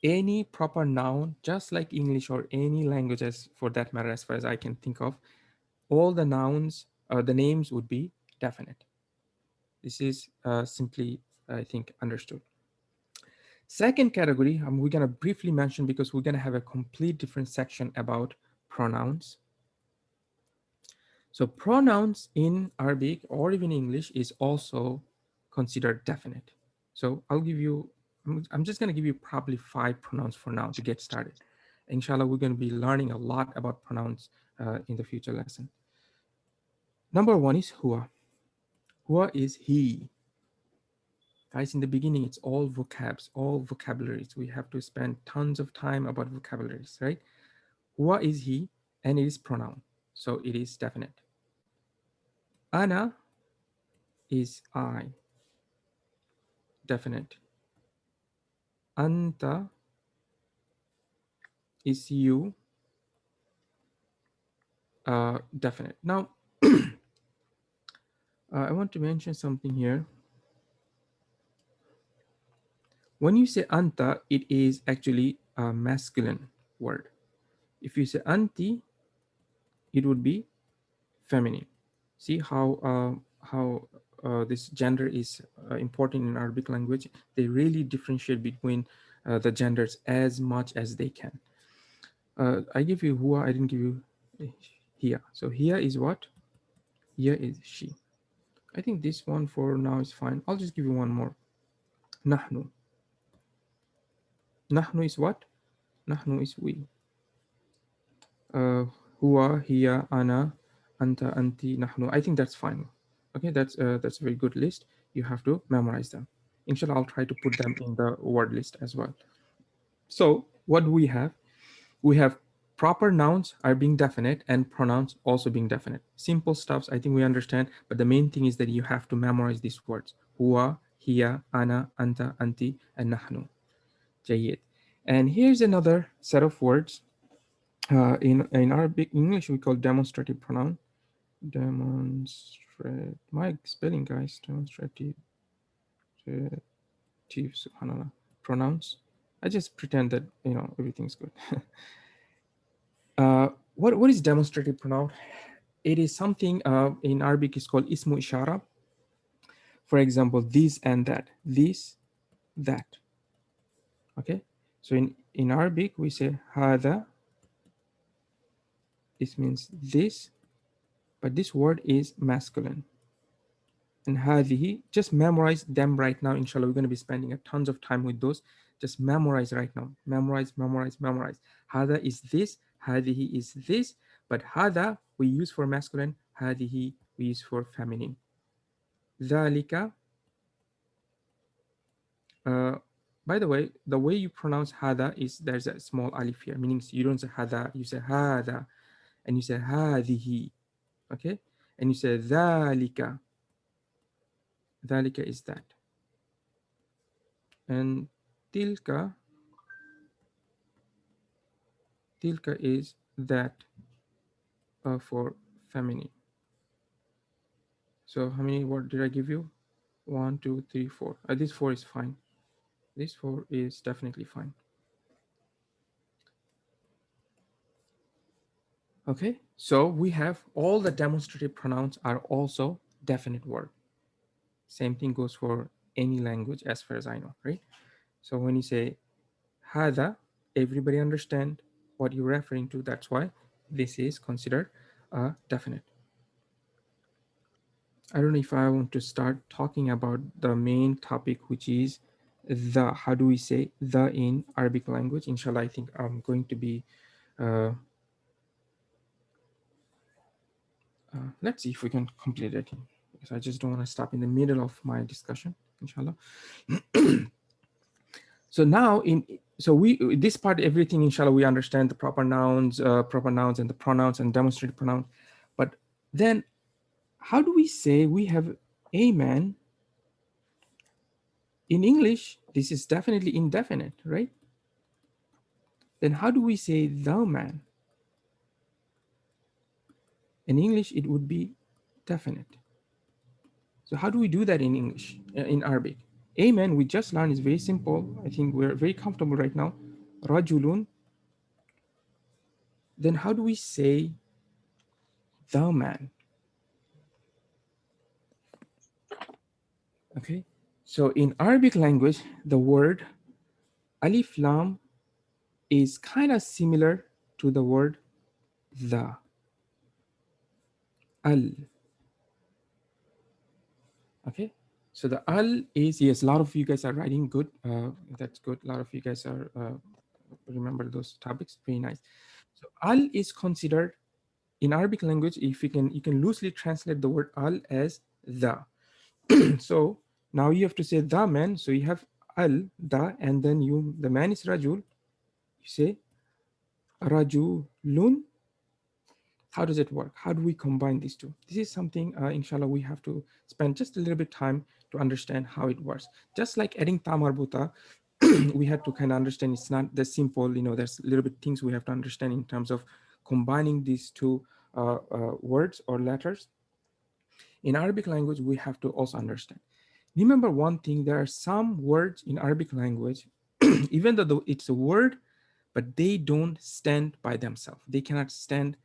any proper noun, just like English or any languages for that matter, as far as I can think of, all the nouns or the names would be definite. This is simply, I think, understood. Second category, we're going to briefly mention because we're going to have a complete different section about pronouns. So pronouns in Arabic or even English is also considered definite. So I'm just going to give you probably 5 pronouns for now to get started. Inshallah, we're going to be learning a lot about pronouns in the future lesson. Number 1 is huwa. Huwa is he. Guys, in the beginning, it's all vocabs, all vocabularies. We have to spend tons of time about vocabularies, right? Huwa is he, and it is pronoun, so it is definite. Ana is I, definite. Anta is you, definite. Now, I want to mention something here. When you say anta, it is actually a masculine word. If you say anti, it would be feminine. See how this gender is important in Arabic language. They really differentiate between the genders as much as they can. I give you huwa, I didn't give you here. So here is what? Here is she. I think this one for now is fine. I'll just give you one more. Nahnu. Nahnu is what? Nahnu is we. Uh, Huwa, hiya, ana, anta, anti, nahnu. I think that's fine. Okay, that's a very good list. You have to memorize them. Inshallah, I'll try to put them in the word list as well. So what do we have? We have proper nouns are being definite and pronouns also being definite. Simple stuffs, I think we understand, but the main thing is that you have to memorize these words. Huwa, hiya, ana, anta, anti, and nahnu. Jayyid. And here's another set of words. In Arabic English, we call demonstrative pronoun. Demonstrate. My spelling, guys. Demonstrative. Subhanallah. Pronouns. I just pretend that everything's good. What is demonstrative pronoun? It is something in Arabic is called ismu ishara. For example, this and that, this, that. Okay, so in Arabic we say hada. This means this, but this word is masculine. And hadihi, just memorize them right now. Inshallah, we're going to be spending a tons of time with those. Just memorize right now. Memorize, memorize, memorize. Hada is this, hadihi is this, but hada we use for masculine, hadihi we use for feminine. Dhalika, uh, by the way you pronounce hada is there's a small alif here, meaning you don't say hada, you say hada, and you say hadihi, okay? And you say dhalika. Dhalika is that. And tilka, tilka is that for feminine. So how many words did I give you? 1, 2, 3, 4. This 4 is fine. This 4 is definitely fine. Okay, so we have all the demonstrative pronouns are also definite word. Same thing goes for any language as far as I know, right? So when you say hada, everybody understand what you're referring to. That's why this is considered a definite. I don't know if I want to start talking about the main topic, which is the, how do we say the in Arabic language? Inshallah, I think I'm going to be, let's see if we can complete it, because I just don't want to stop in the middle of my discussion, inshallah. So now so we, this part, everything, inshallah, we understand the proper nouns and the pronouns and demonstrative pronouns. But then how do we say we have a man? In English, this is definitely indefinite, right? Then how do we say the man? In English, it would be definite. So how do we do that in English, in Arabic? A man, we just learned, is very simple. I think we're very comfortable right now. Rajulun. Then how do we say the man? Okay. So in Arabic language, the word alif lam is kind of similar to the word the. Al. Okay. So the al is, yes, a lot of you guys are writing good. That's good. A lot of you guys are remember those topics. Very nice. So al is considered in Arabic language. If you can loosely translate the word al as the. So now you have to say the man. So you have al, the, and then the man is rajul. You say rajulun. How does it work? How do we combine these two? This is something, inshallah, we have to spend just a little bit time to understand how it works. Just like adding ta marbuta, we had to kind of understand it's not that simple. You know, there's a little bit things we have to understand in terms of combining these two words or letters. In Arabic language, we have to also understand. Remember one thing, there are some words in Arabic language, even though it's a word, but they don't stand by themselves. They cannot stand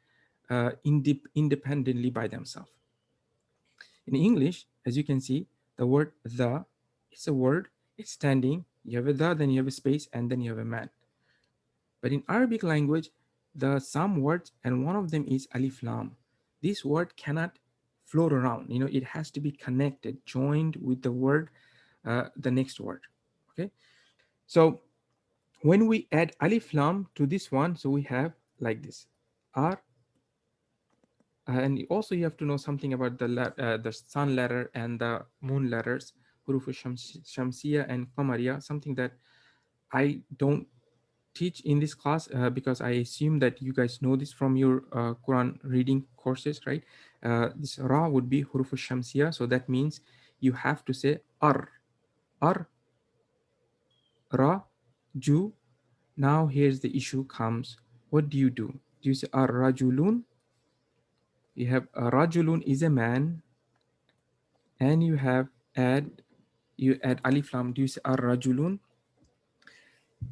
independently by themselves. In English, as you can see, the word the, it's a word, it's standing, you have a the, then you have a space, and then you have a man. But in Arabic language, the some words, and one of them is alif lam. This word cannot float around. You know, it has to be connected, joined with the word, the next word. Okay. So when we add alif lam to this one, so we have like this, ar. And also you have to know something about the sun letter and the moon letters, huruf shamsiya and qamariya, something that I don't teach in this class because I assume that you guys know this from your Quran reading courses, right? This ra would be huruf shamsiya, so that means you have to say ar, ar, ra, ju. Now here's the issue comes. What do? Do you say ar rajulun? You have rajulun is a man, and you add alif lam. Do you say ar rajulun?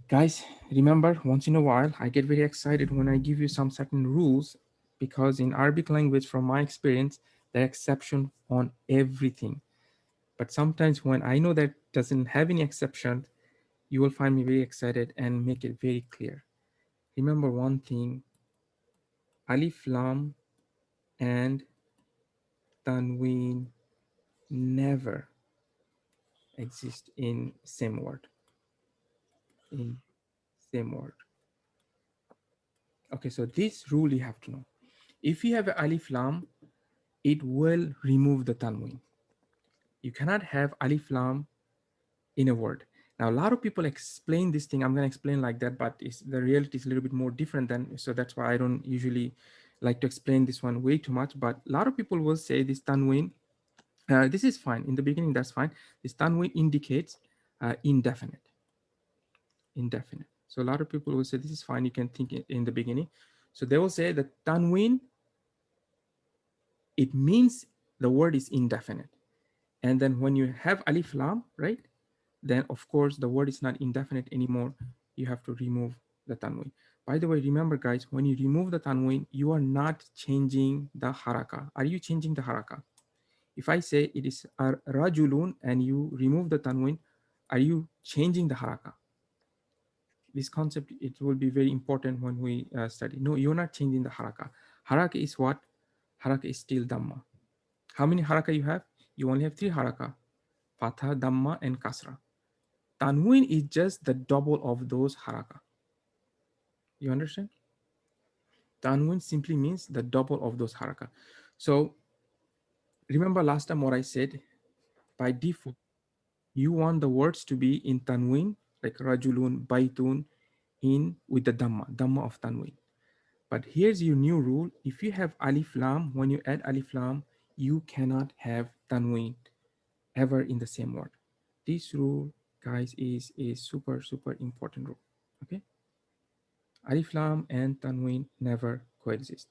Guys, remember, once in a while I get very excited when I give you some certain rules, because in Arabic language, from my experience, there are exception on everything. But sometimes when I know that doesn't have any exception, you will find me very excited and make it very clear. Remember one thing, alif lam and tanween never exist in same word. In same word. Okay, so this rule you have to know. If you have a alif lam, it will remove the tanween. You cannot have alif lam in a word. Now, a lot of people explain this thing. I'm going to explain like that, but the reality is a little bit more different than, so that's why I don't usually like to explain this one way too much. But a lot of people will say this tanween, this is fine. In the beginning, that's fine. This tanween indicates indefinite, indefinite. So a lot of people will say this is fine. You can think in the beginning. So they will say that tanween, it means the word is indefinite. And then when you have alif lam, right? Then of course the word is not indefinite anymore. You have to remove the tanween. By the way, remember guys, when you remove the tanween, you are not changing the haraka. Are you changing the haraka? If I say it is rajulun and you remove the tanween, are you changing the haraka? This concept, it will be very important when we study. No, you're not changing the haraka. Haraka is what? Haraka is still dhamma. How many haraka you have? You only have three haraka: fatha, dhamma, and kasra. Tanween is just the double of those haraka. You understand? Tanween simply means the double of those haraka. So remember last time what I said, by default, you want the words to be in tanween, like rajulun, baitun, in with the dhamma of tanween. But here's your new rule. If you have alif lam, when you add alif lam, you cannot have tanween ever in the same word. This rule, guys, is a super, super important rule. Okay? Alif lam and tanween never coexist.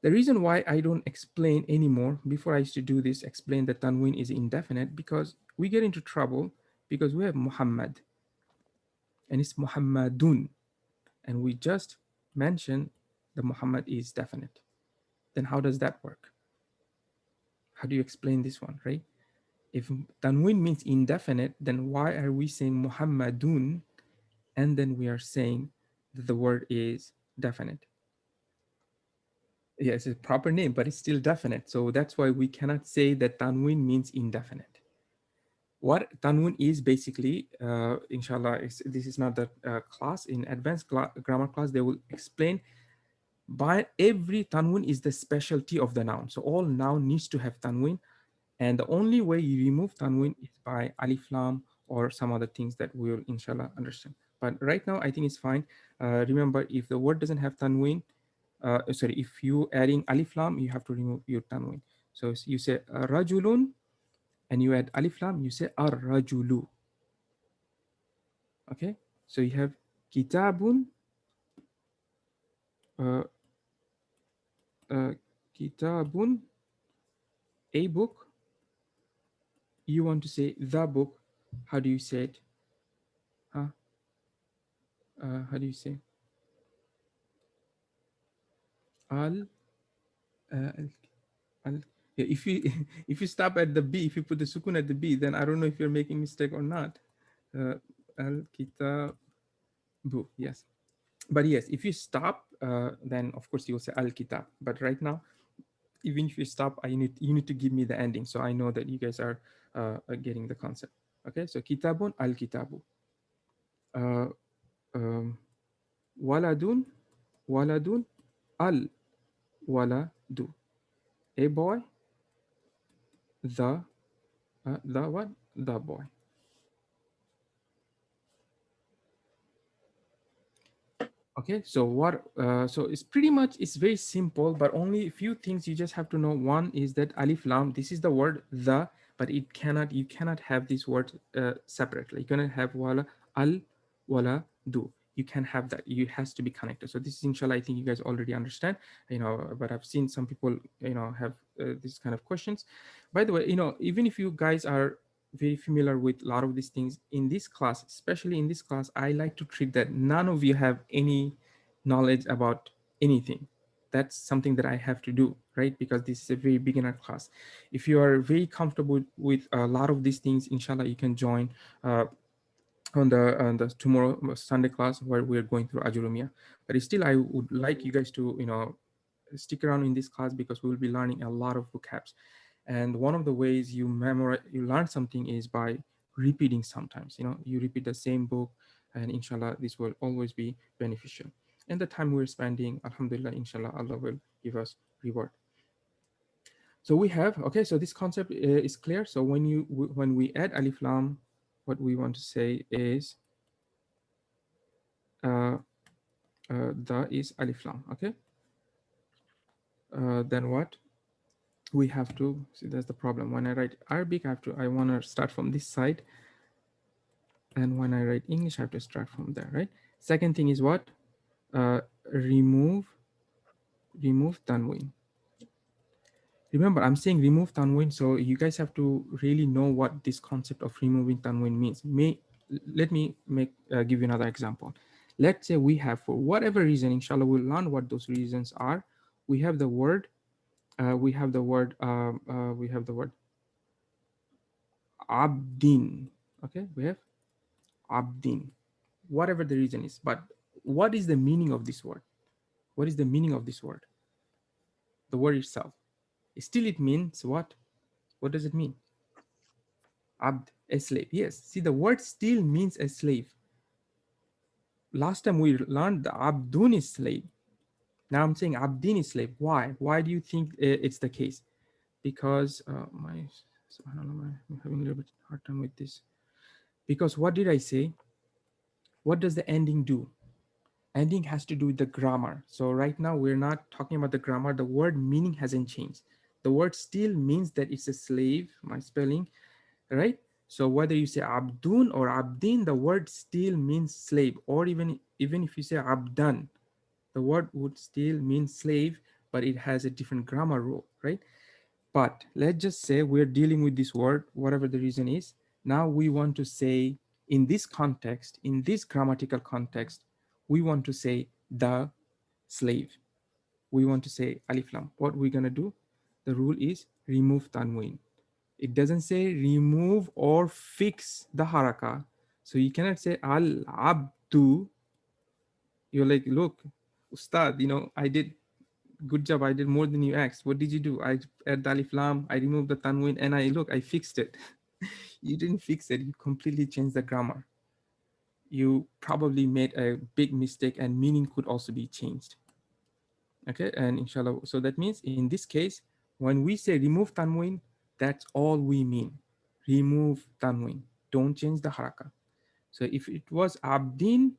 The reason why I don't explain anymore, before I used to do this, explain that tanween is indefinite, because we get into trouble because we have Muhammad and it's Muhammadun, and we just mentioned the Muhammad is definite. Then how does that work? How do you explain this one, right? If tanween means indefinite, then why are we saying Muhammadun and then we are saying that the word is definite? Yeah, it's a proper name, but it's still definite. So that's why we cannot say that tanween means indefinite. What tanween is basically, inshallah, this is not the class. In advanced grammar class, they will explain. By every tanween is the specialty of the noun. So all noun needs to have tanween. And the only way you remove tanween is by alif lam or some other things that we will inshallah understand. But right now, I think it's fine. Remember, if the word doesn't have tanween, sorry, if you adding alif lam, you have to remove your tanween. So you say rajulun and you add alif lam, you say ar rajulu. Okay, so you have kitabun, uh, uh, kitabun, a book. You want to say the book. How do you say it? Huh? How do you say al? Al, al, yeah, if you if you stop at the B, if you put the sukun at the B, then I don't know if you're making mistake or not. Al kitabu, yes. But yes, if you stop, then of course you will say al kitab. But right now, even if you stop, you need to give me the ending, so I know that you guys are getting the concept. Okay, so kitabun al kitabu, uh, um, waladun waladun al waladu, a boy, the what, the boy. Okay, so what? So it's pretty much, it's very simple, but only a few things you just have to know. One is that alif lam. This is the word the, but it cannot. You cannot have this word separately. You cannot have wala al wala do. You can have that. It has to be connected. So this is inshallah. I think you guys already understand. But I've seen some people have this kind of questions. By the way, even if you guys are very familiar with a lot of these things in this class, especially in this class, I like to treat that none of you have any knowledge about anything. that's something that I have to do, right? Because this is a very beginner class. If you are very comfortable with a lot of these things, inshallah, you can join uh, on the tomorrow Sunday class where we're going through Ajurumia. But still, I would like you guys to stick around in this class because we will be learning a lot of vocabs. And one of the ways you learn something is by repeating. Sometimes you repeat the same book, and inshallah this will always be beneficial. And the time we're spending, alhamdulillah, inshallah, Allah will give us reward. So we have, okay, so this concept is clear. So when we add alif lam, what we want to say is uh, the is alif lam. Okay, then what we have to see, that's the problem. When I write Arabic, I want to start from this side, and when I write English, I have to start from there, right? Second thing is what? uh, remove tanween. Remember, I'm saying remove tanween, so you guys have to really know what this concept of removing tanween means. Let me give you another example. Let's say we have, for whatever reason, inshallah we'll learn what those reasons are. We have the word we have the word abdin. Okay, we have abdin, whatever the reason is. But what is the meaning of this word? What is the meaning of this word? The word itself. Still, it means what? What does it mean? Abd, a slave. Yes. See, the word still means a slave. Last time we learned the abdun is slave. Now I'm saying abdin is slave. Why? Why do you think it's the case? Because subhanallah, I'm having a little bit hard time with this. Because what did I say? What does the ending do? Ending has to do with the grammar. So right now we're not talking about the grammar. The word meaning hasn't changed. The word still means that it's a slave, my spelling, right? So whether you say abdun or abdin, the word still means slave. Or even if you say abdan, the word would still mean slave, but it has a different grammar rule, right? But let's just say we're dealing with this word, whatever the reason is. Now we want to say, in this context, in this grammatical context, we want to say the slave. We want to say alif lam. What we're gonna do? The rule is remove tanween. It doesn't say remove or fix the haraka. So you cannot say al abdu. You're like, look, Ustad, I did good job. I did more than you asked. What did you do? I add the alif lam, I removed the tanween, and I fixed it. You didn't fix it. You completely changed the grammar. You probably made a big mistake, and meaning could also be changed. Okay, and inshallah, so that means in this case, when we say remove tanween, that's all we mean. Remove tanween. Don't change the haraka. So if it was abdin,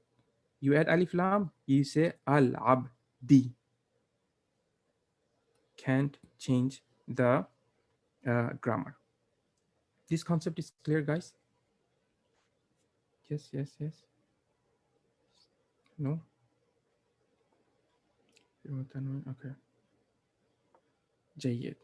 you add alif lam, you say al abdi. Can't change the grammar. This concept is clear, guys? Yes, yes, yes. No? Okay. Jayyid.